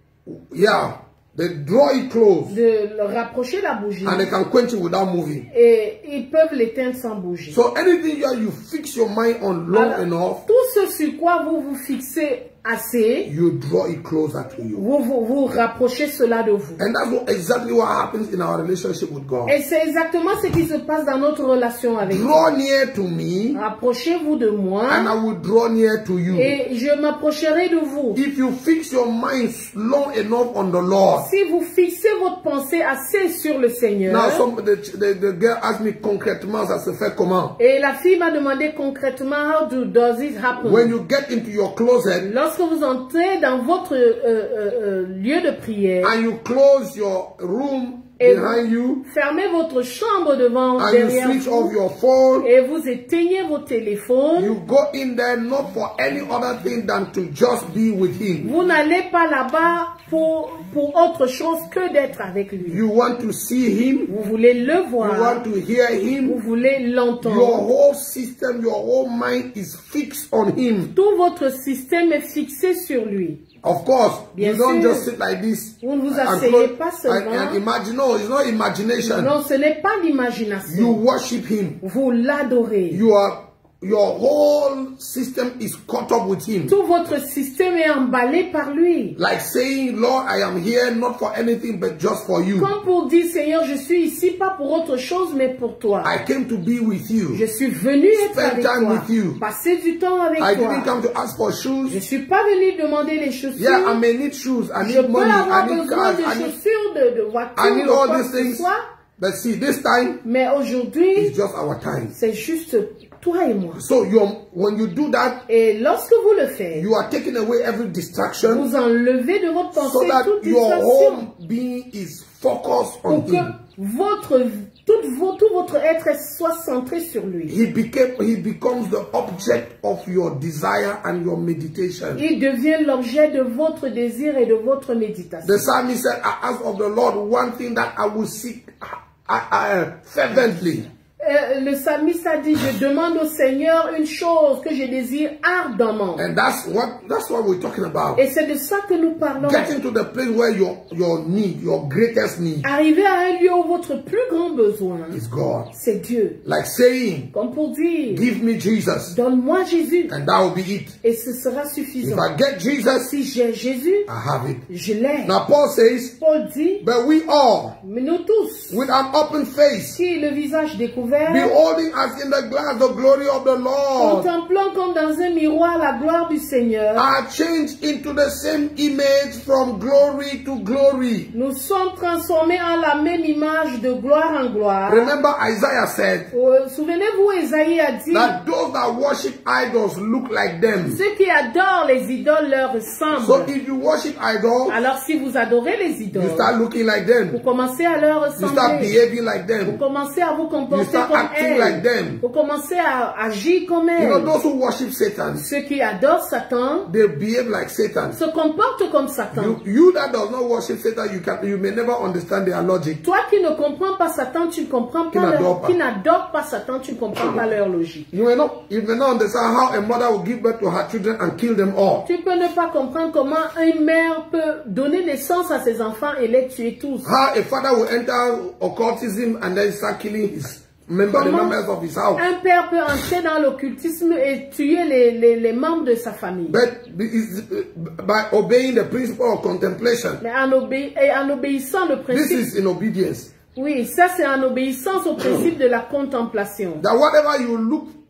yeah, they draw it close, de rapprocher la bougie, and they can quench it without moving. et ils peuvent l'éteindre sans bougie. So anything you fix your mind on long Alors, enough, tout ce sur quoi vous vous fixez assez, you draw it closer to you. vous rapprochez cela de vous. And that's exactly what happens in our relationship with God. Et c'est exactement ce qui se passe dans notre relation avec Dieu. Draw near to me, Rapprochez-vous de moi and I will draw near to you. et je m'approcherai de vous. If you fix your mind long enough on the Lord. Si vous fixez votre pensée assez sur le Seigneur. Now, the girl asked me concrètement, ça se fait comment? Et la fille m'a demandé concrètement, how does it happen? When you get into your closet, lorsque vous entrez dans votre lieu de prière, and you close your room et behind you, fermez votre chambre devant and you derrière switch vous, off your phone, et vous éteignez vos téléphones, you go in there not for any other thing than to just be with Him. Vous n'allez pas là-bas pour autre chose que d'être avec lui. You want to see Him. Vous voulez le You voir. want to hear Him. Vous voulez Your l'entendre. whole system, your whole mind is fixed on Him. Tout votre système est fixé sur lui. Of course, Bien you don't sûr. just sit like this Vous ne vous and asseyez pas seulement. and imagine. No, it's not imagination. Non, ce n'est pas You l'imagination. worship Him. Vous l'adorez. Your whole system is caught up with Him. Tout votre système est emballé par lui. Like saying, Lord, I am here not for anything but just for you. Comme pour dire, Seigneur, je suis ici pas pour autre chose, mais pour toi. I came to be with you. Je suis venu être Spend avec time toi. with you. Passer du temps avec I didn't toi. come to ask for shoes. Je suis pas venu demander les chaussures. Yeah, I may need shoes. I Je need peux money. avoir I need besoin cars. de chaussures, de voitures, I need de all quoi these que ce things. soit. But see, this time Mais aujourd'hui, is just our time. c'est juste toi et moi. So when you do that, Et lorsque vous le faites, you are taking away every distraction vous enlevez de votre so pensée that toute your distraction whole being is focused on pour que Him. tout votre être soit centré sur lui. He becomes the object of your desire and your meditation. Il devient l'objet de votre désir et de votre méditation. The psalmist said, I ask of the Lord one thing that I will seek fervently. Le psalmiste a dit, je demande au Seigneur une chose que je désire ardemment. And that's what we're talking about. Et c'est de ça que nous parlons. Getting to the place where your need, your greatest need Arriver à un lieu où votre plus grand besoin, is God. c'est Dieu. Like saying, Comme pour dire, give me Jesus, donne-moi Jésus. and that will be it. Et ce sera If suffisant. I get Jesus, Si j'ai Jésus, I have it. je l'ai. Now Paul says, Paul dit, but we all, mais nous tous, with an open face, qui le visage découvert, beholding as in the glass the glory of the Lord, contemplant comme dans un miroir la gloire du Seigneur, are changed into the same image from glory to glory. nous sommes transformés en la même image de gloire en gloire. Remember Isaiah said Souvenez-vous, Esaïe a dit, that those that worship idols look like them. ceux qui adorent les idoles leur So ressemblent. if you worship idols, Alors si vous adorez les you idoles, start looking like vous them. commencez à leur You start ressembler. behaving like Vous them. commencez à vous You comporter start comme acting like elles. them. Vous commencez à agir comme You know, elles. those who worship Satan, Ceux qui adorent Satan they behave like Satan. se comportent comme Satan. You that does not worship Satan, you may never understand their logic. Toi qui ne comprends pas Satan, tu ne comprends pas Qui qui n'adore pas Satan, tu ne comprends pas leur logique. You may not understand how a mother will give birth to her children and kill them all. Tu peux ne pas comprendre comment une mère peut donner naissance à ses enfants et les tuer tous. How a father will enter occultism and then start killing the members of his house. Un père peut entrer dans l'occultisme et tuer les membres de sa famille. But by obeying the principle of contemplation, Mais en obéissant le this principe, is in obedience. oui, ça c'est en obéissance au principe de la contemplation. That whatever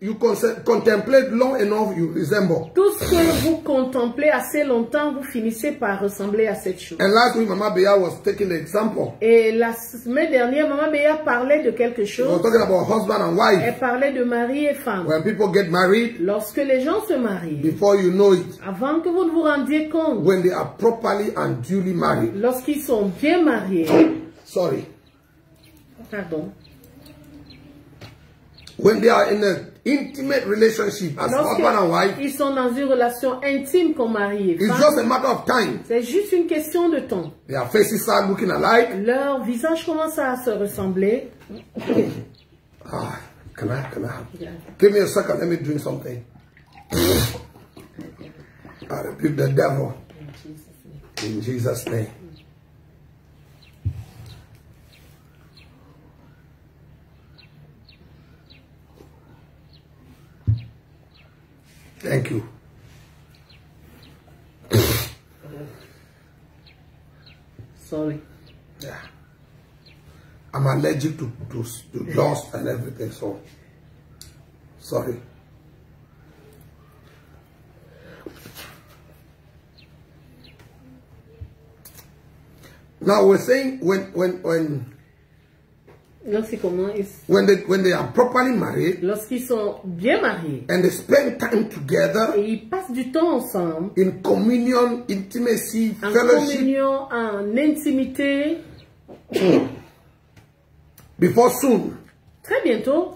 you contemplate long enough, you resemble. Tout ce que vous contemplez assez longtemps, vous finissez par ressembler à cette chose. And last week, Mama Beya was taking the example. Et la semaine dernière, Maman Béa parlait de quelque We were chose. talking about husband and wife. Elle parlait de mari et femme. When people get married, Lorsque les gens se marient, before you know it, avant que vous ne vous rendiez compte, when they are properly and duly married, lorsqu'ils sont bien mariés, sorry, pardon, when they are in an intimate relationship as husband and wife, lorsqu'ils sont dans une relation intime comme mari et it's femme, just a matter of time. c'est juste une question de temps. Their faces start looking alike. Leur visage commence à se ressembler. Ah, can I? Give me a second. Let me drink something. I rebuke the devil in Jesus' name. Thank you. Sorry. Yeah. I'm allergic to dust and everything, so sorry. Now we're saying when they are properly married, lorsqu'ils sont bien mariés, and they spend time together, et ils passent du temps ensemble, in communion, intimacy, en fellowship, communion, en intimité, before soon, très bientôt,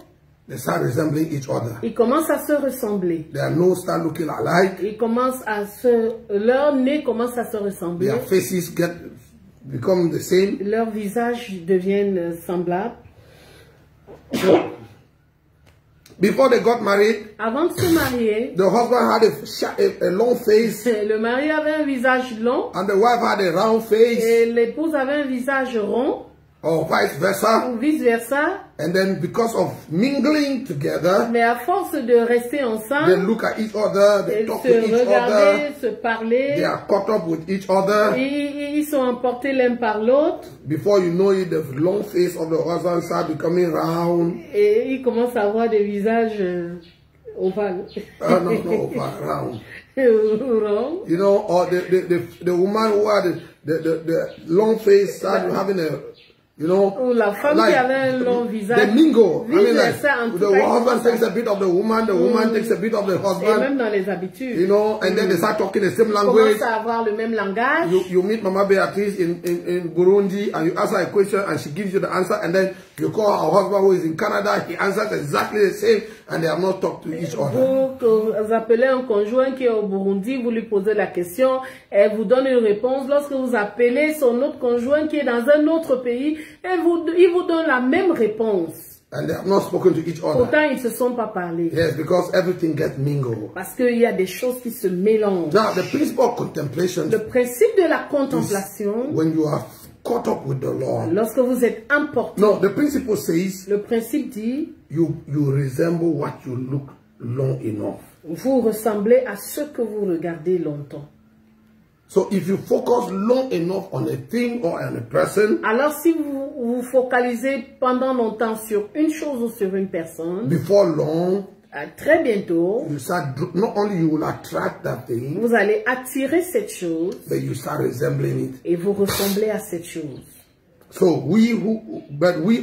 they start resembling each other. ils commencent à se ressembler. Their nose start looking alike. Ils commencent à leur nez commence à se ressembler. Their faces become the same. Leurs visages deviennent semblables. Before they got married, avant de se marier, the husband had a long face, le mari avait un visage long, and the wife had a round face, et l'épouse avait un visage rond, or vice versa. ou vice versa. And then because of mingling together, Mais à force de rester they ensemble, look at each other, they ils talk to se each regardaient, other, se parlaient, they are caught up with each other. ils sont emportés l'un par l'autre, Before you know it, the long face of the husband start becoming round. et ils commencent à avoir des visages ovales. No, round. Rond. You know, or the woman who had the long face started having a, you know, Ou la femme qui avait un long visage. they mingle. I mean, like, En tout the cas, husband takes a bit of the woman takes a bit of the et husband, même dans les habitudes. you know, and then they start talking the same Ils language. commencent à avoir le même langage. You meet Mama Beatrice in Burundi, and you ask her a question and she gives you the answer, and then you call her husband who is in Canada, he answers exactly the same, and they have not talked to each other. Vous appelez un conjoint qui est au Burundi, vous lui posez la question, elle vous donne une réponse. Lorsque vous appelez son autre conjoint qui est dans un autre pays, il vous donne la même réponse. And they have not spoken to each other. Pourtant, ils ne se sont pas parlé. Yes, because everything gets mingled. Parce qu'il y a des choses qui se mélangent. Now, the principle of contemplation, Le principe de la contemplation, when you are caught up with the Lord. lorsque vous êtes emporté, No, the principle says le principe dit, you resemble what you look long enough. vous ressemblez à ce que vous regardez longtemps. So if you focus long enough on a thing or on a person, Alors si vous vous focalisez pendant longtemps sur une chose ou sur une personne, before long, très bientôt, you start, not only you will attract that thing, vous allez attirer cette chose but you start resembling it. et vous ressemblez à cette chose. So we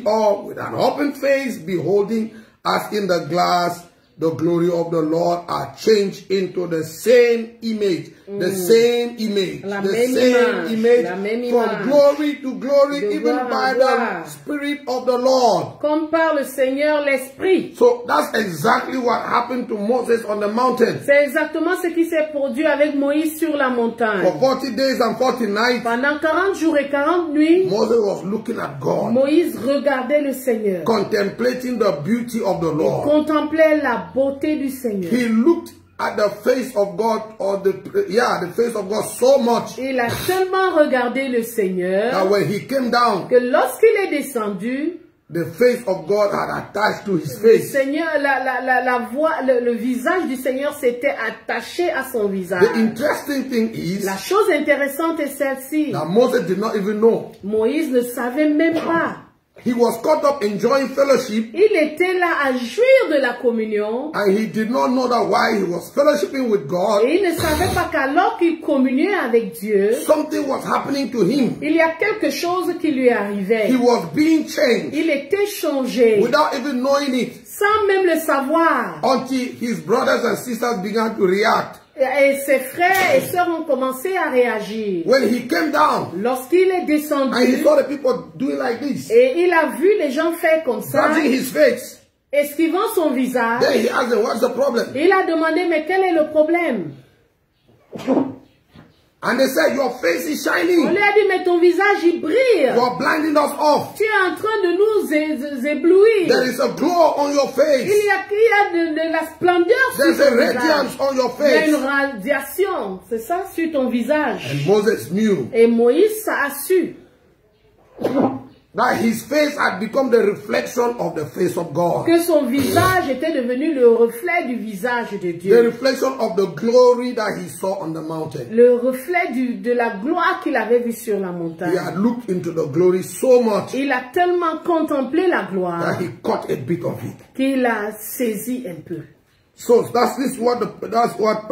all with an open face beholding as in the glass the glory of the Lord are changed into the same image, the same image, La the même same image, la même image, from image. glory to glory, De even gloire by en gloire. the Spirit of the Lord. Comme par le Seigneur l'Esprit. So that's exactly what happened to Moses on the mountain. C'est exactement ce qui s'est produit avec Moïse sur la montagne. For 40 days and 40 nights, Pendant 40 jours et 40 nuits, Moses was looking at God, Moïse regardait le Seigneur. contemplating the beauty of the Il Lord. contemplait la beauté du Seigneur. He looked at the face of God, or the face of God so much Il a tellement regardé le that Seigneur when he came down, que lorsqu'il est descendu, the face of God had attached to his le face. Seigneur, la voix, le visage du Seigneur s'était attaché à son visage. The interesting thing is La chose intéressante est celle-ci. that Moses did not even know. Moïse ne savait même pas. He was caught up enjoying fellowship, Il était là à jouir de la communion. and he did not know that while he was fellowshipping with God, Et il ne savait pas qu'alors qu'il communiait avec Dieu, something was happening to him. il y a quelque chose qui lui arrivait. He was being changed Il était changé without even knowing it, sans même le savoir. until his brothers and sisters began to react. Et ses frères et sœurs ont commencé à réagir. When he came down Lorsqu'il est and he descendu saw the people doing like this, et il a vu les gens faire comme ça, touching his face, esquivant son visage, then he asked them, what's the problem? il a demandé, mais quel est le problème? And they said, your face is On shining. lui a dit, mais ton visage, il brille. You are blinding us off. Tu es en train de nous éblouir. There is a glow on your Il face. y a de la splendeur sur There's ton a visage. radiance on your Il y a une face. radiation, c'est ça, sur ton visage. And Moses knew. Et Moïse, ça a su. That his face had become the reflection of the face of God. Que son visage était devenu le reflet du visage de The Dieu. reflection of the glory that he saw on the mountain. Le reflet de la gloire qu'il avait vue sur la He montagne. had looked into the glory so much Il a tellement contemplé la gloire that he caught a bit of it. qu'il a saisi un peu. So that's what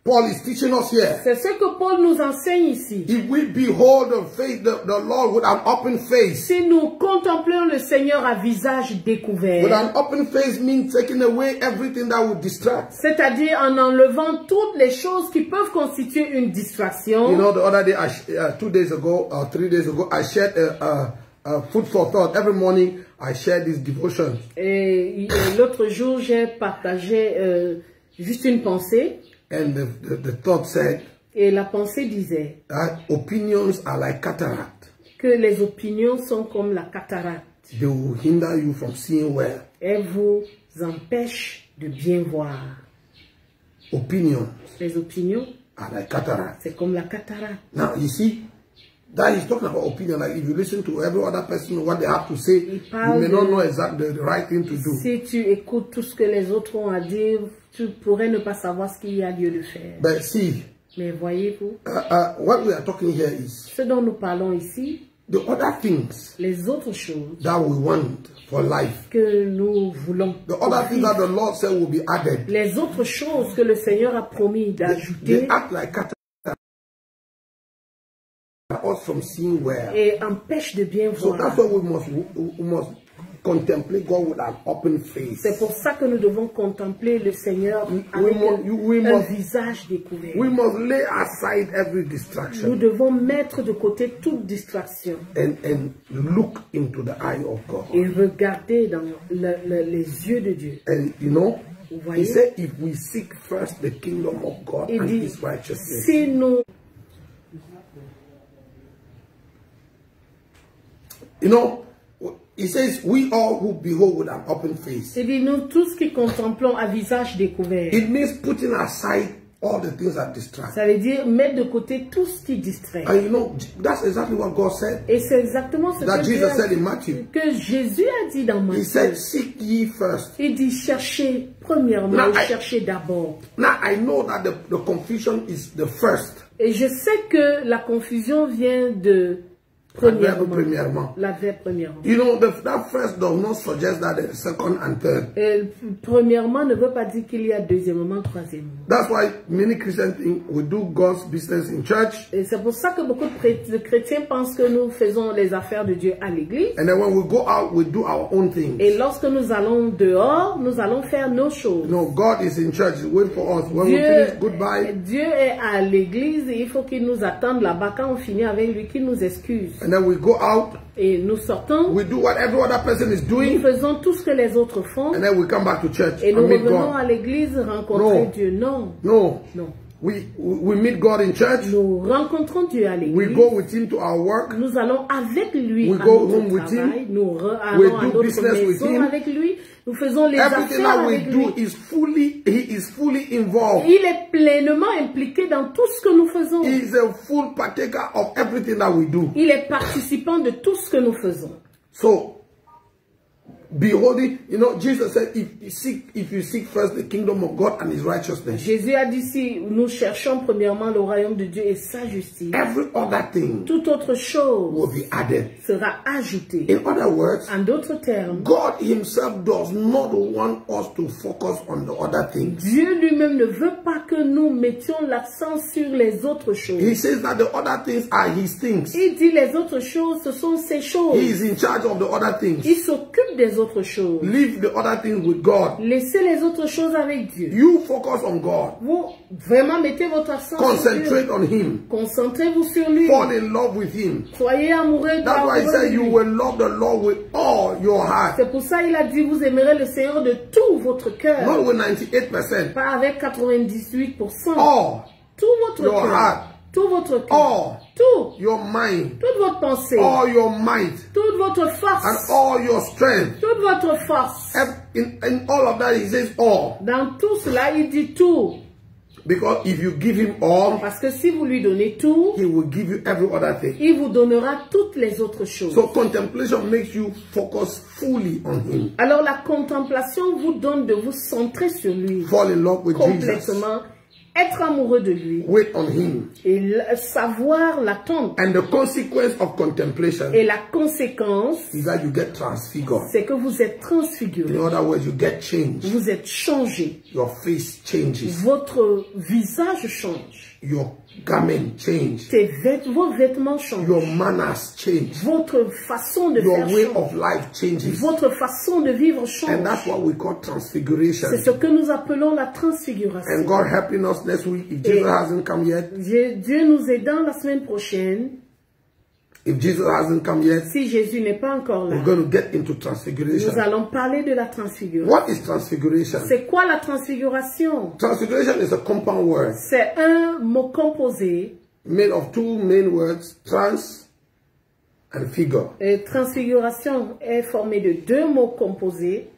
Paul is teaching us here. C'est ce que Paul nous enseigne ici. If we behold the Lord with an open face, Si nous contemplons le Seigneur à visage with découvert, an open face means taking away everything that would distract. c'est-à-dire en enlevant toutes les choses qui peuvent constituer une distraction. You know, the other day, 2 days ago or 3 days ago, I shared a food for thought. Every morning, I share this devotion. Et l'autre jour, j'ai partagé juste une pensée. And the thought said Et la pensée disait that opinions are like cataract. que les opinions sont comme la cataracte. They will hinder you from seeing well. Elles vous empêchent de bien voir. Opinions Les opinions, are like cataract. c'est comme la cataracte. Now, you see, that he's talking about opinion. Like if you listen to every other person, what they have to say, you may not know exactly the right thing to do. Si tu écoutes tout ce que les autres ont à dire, tu pourrais ne pas savoir ce qu'il y a lieu de faire. But see, Mais voyez-vous, what we are talking here is ce dont nous parlons ici, the other things les autres choses that we want for life. que nous voulons, The other things that the Lord said will be added. les autres choses que le Seigneur a promis They d'ajouter act like cataract us from seeing well. et empêchent de bien So voir. that's why we must contemplate God with an open face. C'est pour ça que nous devons contempler le Seigneur avec un visage découvert. We must lay aside every Nous distraction devons mettre de côté toute distraction and look into the eye of God. et regarder dans les yeux de Dieu. And you know, Vous he voyez? said, if we seek first the kingdom of God Il and dit, his righteousness. si nous... You know, he says, we all who behold with an open face. Il dit, nous tous qui contemplons à visage découvert. It means putting aside all the things that distract. Ça veut dire mettre de côté tout ce qui distrait. And you know, that's exactly what God said. Et c'est exactement ce That que, Jesus said in Matthew. que Jésus a dit dans He Matthieu. said, seek ye first. Il dit, cherchez premièrement, Now, cherchez d'abord. Now I know that the confusion is the first. Et je sais que la confusion vient de premièrement. L'adverbe premièrement. You know, that first does not suggest that there is second and third. Premièrement ne veut pas dire qu'il y a deuxièmement, troisièmement. That's why many Christians think we do God's business in church. Et c'est pour ça que beaucoup de chrétiens pensent que nous faisons les affaires de Dieu à l'église. And then when we go out, we do our own things. Et lorsque nous allons dehors, nous allons faire nos choses. No, God is in church. He's waiting for us. When we finish, goodbye. Dieu est à l'église et il faut qu'il nous attende là-bas. Quand on finit avec lui, qu'il nous excuse. And then we go out. Et nous sortons. We do what every other person is doing. Nous faisons tout ce que les autres font. And then we come back to church Et nous and meet revenons God. à l'église rencontrer No. Dieu. Non. No. Non. We meet God in church. Nous rencontrons Dieu à l'église. We go with him to our work. Nous allons avec lui We à go notre home with travail. him. Nous We allons à do notre business with maison him. avec lui. Nous faisons les Everything affaires that we avec do lui. he is fully involved. Il est pleinement impliqué dans tout ce que nous faisons. He is a full partaker of everything that we do. Il est participant de tout ce que nous faisons. So, beholding, you know, Jesus said, if you seek first the kingdom of God and his righteousness, Jésus a dit, si nous cherchons premièrement le royaume de Dieu et sa justice, every other thing toute autre chose will be added. sera ajoutée. In other words, En d'autres termes, God himself does not want us to focus on the other things. Dieu lui-même ne veut pas que nous mettions l'accent sur les autres choses. He says that the other things are his things. Il dit les autres choses, ce sont ses choses. He is in charge of the other things. Il s'occupe des autres choses. Leave the other things with God. Laissez les autres choses avec Dieu. You focus on God. Vous vraiment mettez votre accent sur Concentrate Dieu. on him. Concentrez-vous sur lui. Fall in love with him. Soyez amoureux That's why he de said you lui. will love the Lord with all your heart. C'est pour ça qu'il a dit, vous aimerez le Seigneur de tout votre cœur. Not with 98%. Pas avec 98%. All Tout votre your cœur. heart. Tout votre cœur. All Tout. your mind. Toute votre pensée. All your might. Toute votre And force. all your strength. Toute votre force. In all of that, he says all. Dans tout cela, il dit tout. Because if you give him all, Parce que si vous lui donnez tout, he will give you every other thing. il vous donnera toutes les autres choses. So contemplation makes you focus fully on him. Alors la contemplation vous donne de vous centrer sur lui Fall in love with Jesus. complètement, être amoureux de lui Wait on him. et savoir l'attendre. And the consequence of contemplation Et la conséquence, is that you get transfigured. c'est que vous êtes transfiguré, In other words, you get changed. vous êtes changé, Your face changes. votre visage change, Your garment changes. vos vêtements changent, Your manners change. votre façon de Your faire way change, of life changes. votre façon de vivre And change. that's what we call transfiguration. C'est ce que nous appelons la And transfiguration. God helping us next week if Jesus hasn't come yet. Dieu nous aidant la semaine prochaine, If Jesus hasn't come yet, si Jésus n'est pas encore là, we're going to get into transfiguration. nous allons parler de la transfiguration. What is transfiguration? C'est quoi la transfiguration? Transfiguration is a compound word C'est un mot composé. made of two main words, trans and figure. Transfiguration est formée de deux mots composés,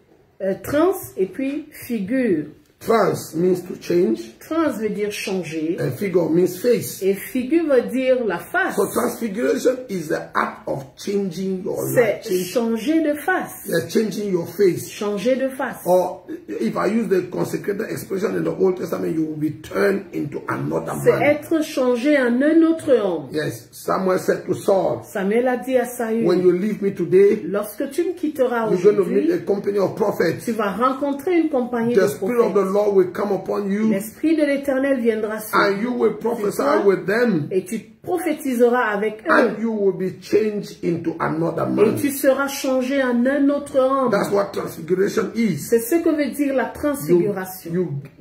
trans et puis figure. Trans means to change, Trans veut dire changer and figure means face. et figure veut dire la face. So transfiguration is the act of changing your life, C'est changer de face. changing your face. Changer de face. Or if I use the consecrated expression in the Old Testament, you will be turned into another C'est man. être changé en un autre homme. Yes, Samuel said to Saul, Samuel a dit à Saül, when you leave me today, lorsque tu me quitteras you're going to meet aujourd'hui, a company of prophets. tu vas rencontrer une compagnie The de Spirit of the prophètes. Lord will come upon you, L'Esprit de l'Éternel viendra sur and you will prophesy with them, et tu prophétiseras avec eux. and you will be changed into another Et man. tu seras changé en un autre homme. That's what transfiguration is. C'est ce que veut dire la transfiguration.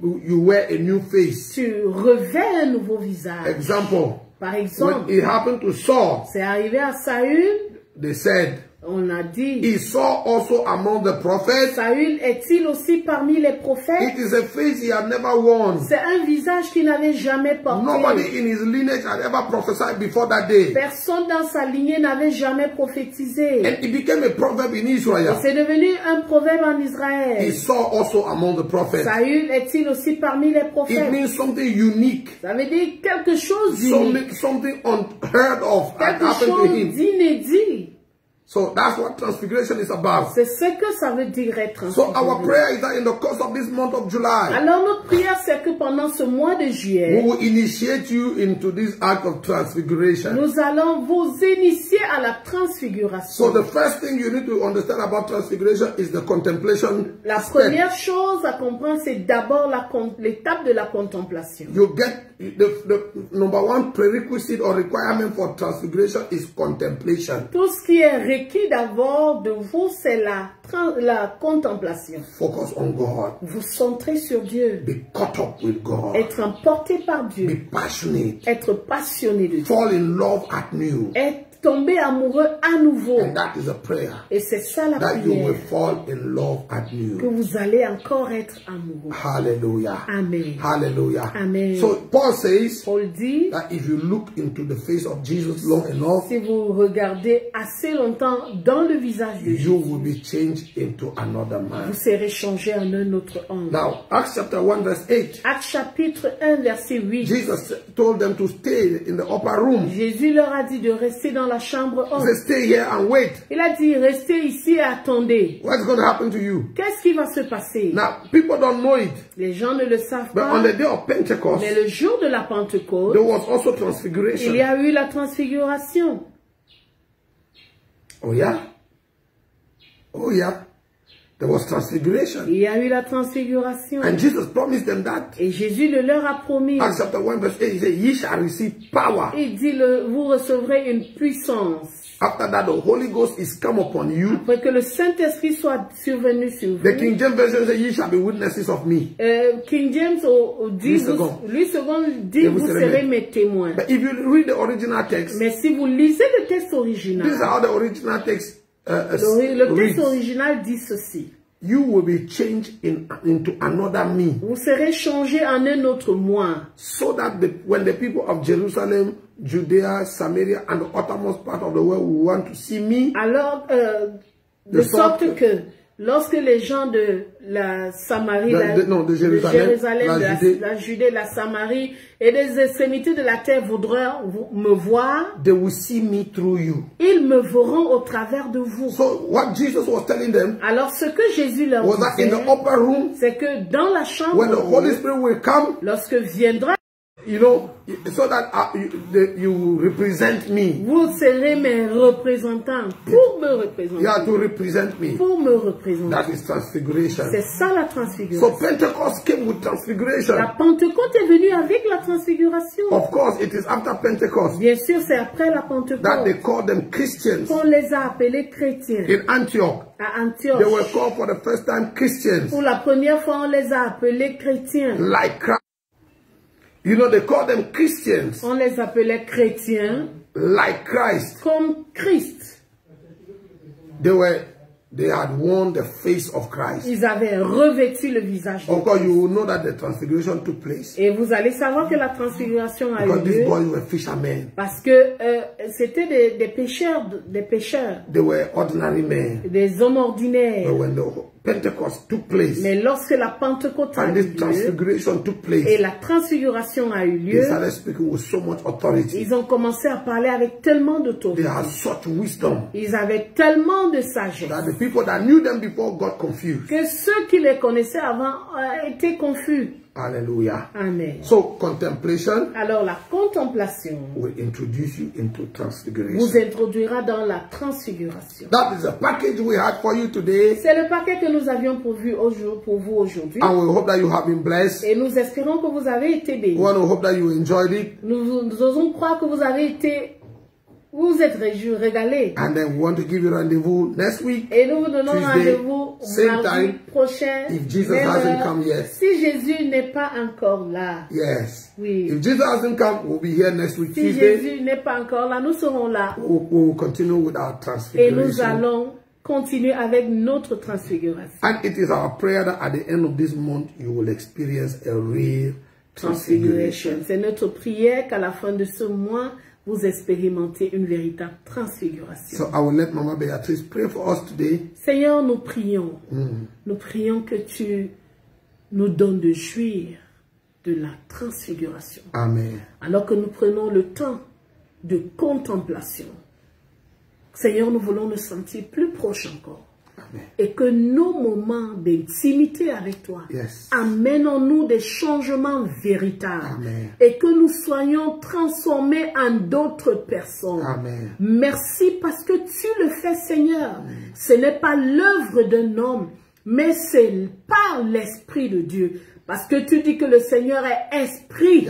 You wear a new face. Tu revêts un nouveau visage. Example, Par when exemple, it happened to Saul, c'est arrivé à Saül, they said, on a dit, is Saul also among the prophets? Saül est-il aussi parmi les prophètes? It is a face he had never worn. C'est un visage qu'il n'avait jamais porté. Nobody in his lineage had ever prophesied before that day. Personne dans sa lignée n'avait jamais prophétisé. And it became a proverb in Israel. C'est devenu un proverbe en Israël. Is Saul also among the prophets? Saül est-il aussi parmi les It prophètes? means something unique, Ça veut dire quelque chose d'unique, something unheard of had quelque happened to chose him. d'inédit. So that's what transfiguration is about. C'est ce que ça veut dire être So our transfiguré. prayer is that in the course of this month of July, Alors notre prière, c'est que pendant ce mois de we juillet, will initiate you into this act of transfiguration. nous allons vous initier à la So transfiguration. the first thing you need to understand about transfiguration is the contemplation La step. première chose à comprendre, c'est d'abord l'étape de la contemplation. You get the number one prerequisite or requirement for transfiguration is contemplation. Tout ce qui est requis d'abord de vous, c'est la contemplation. Focus on God. Vous centrez sur Dieu. Be caught up with God. Être emporté par Be Dieu. passionate. Être passionné de Dieu. Fall in love anew. Être tombé amoureux à nouveau. And that is a prayer. Et c'est ça la That you prière. will fall in love Que anew. vous allez encore être amoureux. Hallelujah. Amen. Hallelujah. Amen. So Paul says Paul dit, that if you look into the face of Jesus long enough, si vous regardez assez longtemps dans le visage de Jésus, you will be changed into another man. vous serez changé en un autre homme. Now, Acts chapter 1 verse 8. Acte chapitre 1, verset 8. Jesus told them to stay in the upper room. Jésus leur a dit de rester dans la chambre He haute. said, stay here and wait. Il a dit, restez ici et attendez. What's going to happen to you? Qu'est-ce qui va se passer? Now, people don't know it, Les gens ne le savent but pas. on the day of Pentecost, Mais le jour de la Pentecôte, there was also il transfiguration. y a eu la transfiguration. Oh yeah? Oh yeah? There was transfiguration. Il y a eu la transfiguration. And Jesus promised them that. Et Jésus le leur a promis. Acts chapter 1 verse 8, he said, ye shall receive power. Il dit, vous recevrez une puissance. After that, the Holy Ghost is come upon you. Après que le Saint-Esprit soit survenu sur vous. The King James Version says, ye shall be witnesses of me. King James dit, Louis II dit, vous serez mes témoins. But if you read the original text, Mais si vous lisez le texte original, this is how the original text le texte reads. original dit ceci. You will be changed into another me. Vous serez changé en un autre moi. So that when the people of Jerusalem, Judea, Samaria, and the uttermost part of the world will want to see me, Alors, de sorte que Lorsque les gens de la Samarie, de Jérusalem, la Judée, la Samarie et des extrémités de la terre voudront me voir, they will see me through you. Ils me verront au travers de vous. So what Jesus was telling them, alors ce que Jésus leur disait, c'est que dans la chambre, when the Holy Spirit will come, lorsque viendra, you know, so that you represent me. Vous serez mes représentants pour me représenter. You have to represent me. Pour me représenter. That is transfiguration. C'est ça la transfiguration. So Pentecost came with transfiguration. La Pentecôte est venue avec la transfiguration. Of course, it is after Pentecost. Bien sûr, c'est après la Pentecôte. That they called them Christians. Qu'on les a appelés chrétiens. In Antioch. À Antioche. They were called for the first time Christians. Pour la première fois, on les a appelés chrétiens. Like Christ. You know, they call them Christians. On les appelait chrétiens. Like Christ. Comme Christ. They had worn the face of Christ. Ils avaient revêtu le visage de Christ. Of course, you will know that the transfiguration took place. Et vous allez savoir que la transfiguration a eu lieu. These boys were fishermen. Parce que c'était des pêcheurs, They were ordinary men. Des hommes ordinaires. But when the Pentecost took place, mais lorsque la Pentecôte a eu lieu, et la transfiguration a eu lieu, ils ont commencé à parler avec tellement d'autorité. Ils avaient tellement de sagesse que ceux qui les connaissaient avant étaient confus. Hallelujah. Amen. So contemplation. Alors la contemplation will introduce you into transfiguration. Vous introduira dans la transfiguration. That is the package we had for you today. C'est le paquet que nous avions pour vous aujourd'hui. And we hope that you have been blessed. Et nous espérons que vous avez été bénis. We hope that you enjoyed it. Nous osons croire que vous avez été vous êtes régalés. And then we want to give you rendezvous next week. Et nous vous donnons rendez-vous mardi prochain. If Jesus hasn't come yet. Si Jésus n'est pas encore là. Yes. Oui. If Jesus hasn't come, we'll be here next week. Si Tuesday. Jésus n'est pas encore là, nous serons là. We'll continue with our transfiguration. Et nous allons continuer avec notre transfiguration. And it is our prayer that at the end of this month you will experience a real transfiguration. C'est notre prière qu'à la fin de ce mois vous expérimentez une véritable transfiguration. So I will let Mama Beatrice pray for us today. Seigneur, nous prions. Nous prions que tu nous donnes de jouir de la transfiguration. Amen. Alors que nous prenons le temps de contemplation. Seigneur, nous voulons nous sentir plus proches encore. Amen. Et que nos moments d'intimité avec toi amènent en nous des changements véritables. Amen. Et que nous soyons transformés en d'autres personnes. Amen. Merci parce que tu le fais, Seigneur. Ce n'est pas l'œuvre d'un homme, mais c'est par l'Esprit de Dieu. Parce que tu dis que le Seigneur est esprit.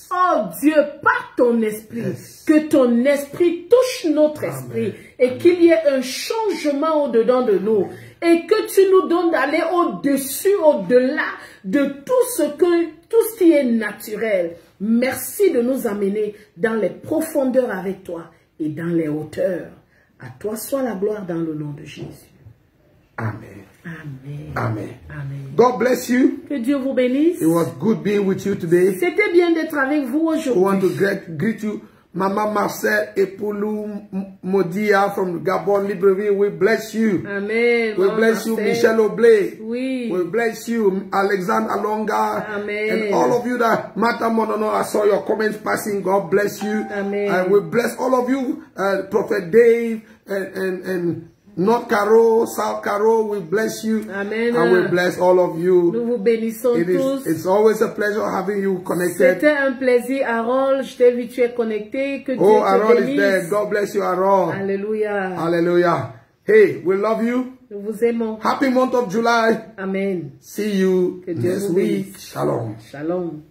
Oh Dieu, par ton esprit, que ton esprit touche notre esprit et qu'il y ait un changement au-dedans de nous et que tu nous donnes d'aller au-dessus, au-delà de tout ce qui est naturel. Merci de nous amener dans les profondeurs avec toi et dans les hauteurs. À toi soit la gloire dans le nom de Jésus. Amen. Amen. Amen. Amen. God bless you. Que Dieu vous bénisse. It was good being with you today. C'était bien d'être avec vous aujourd'hui. We want to greet you, Mama Marcel Epoulou Modia from Gabon, Libreville. We bless you. Amen. We bless you, Michel Oblé. Oui. We bless you, Alexandre Alonga. Amen. And all of you that Mata Monono, I saw your comments passing. God bless you. Amen. And we bless all of you, Prophet Dave and North Caro, South Caro, we bless you. Amen. And we bless all of you. Nous vous bénissons tous. It's always a pleasure having you connected. C'était un plaisir, Harold. Je t'ai vu, tu es connecté. Que Dieu te Harold bénisse. is there. God bless you, Harold. Alléluia. Hallelujah. Hey, we love you. Nous vous aimons. Happy month of July. Amen. See you Que Dieu next vous week. bénisse. Shalom. Shalom.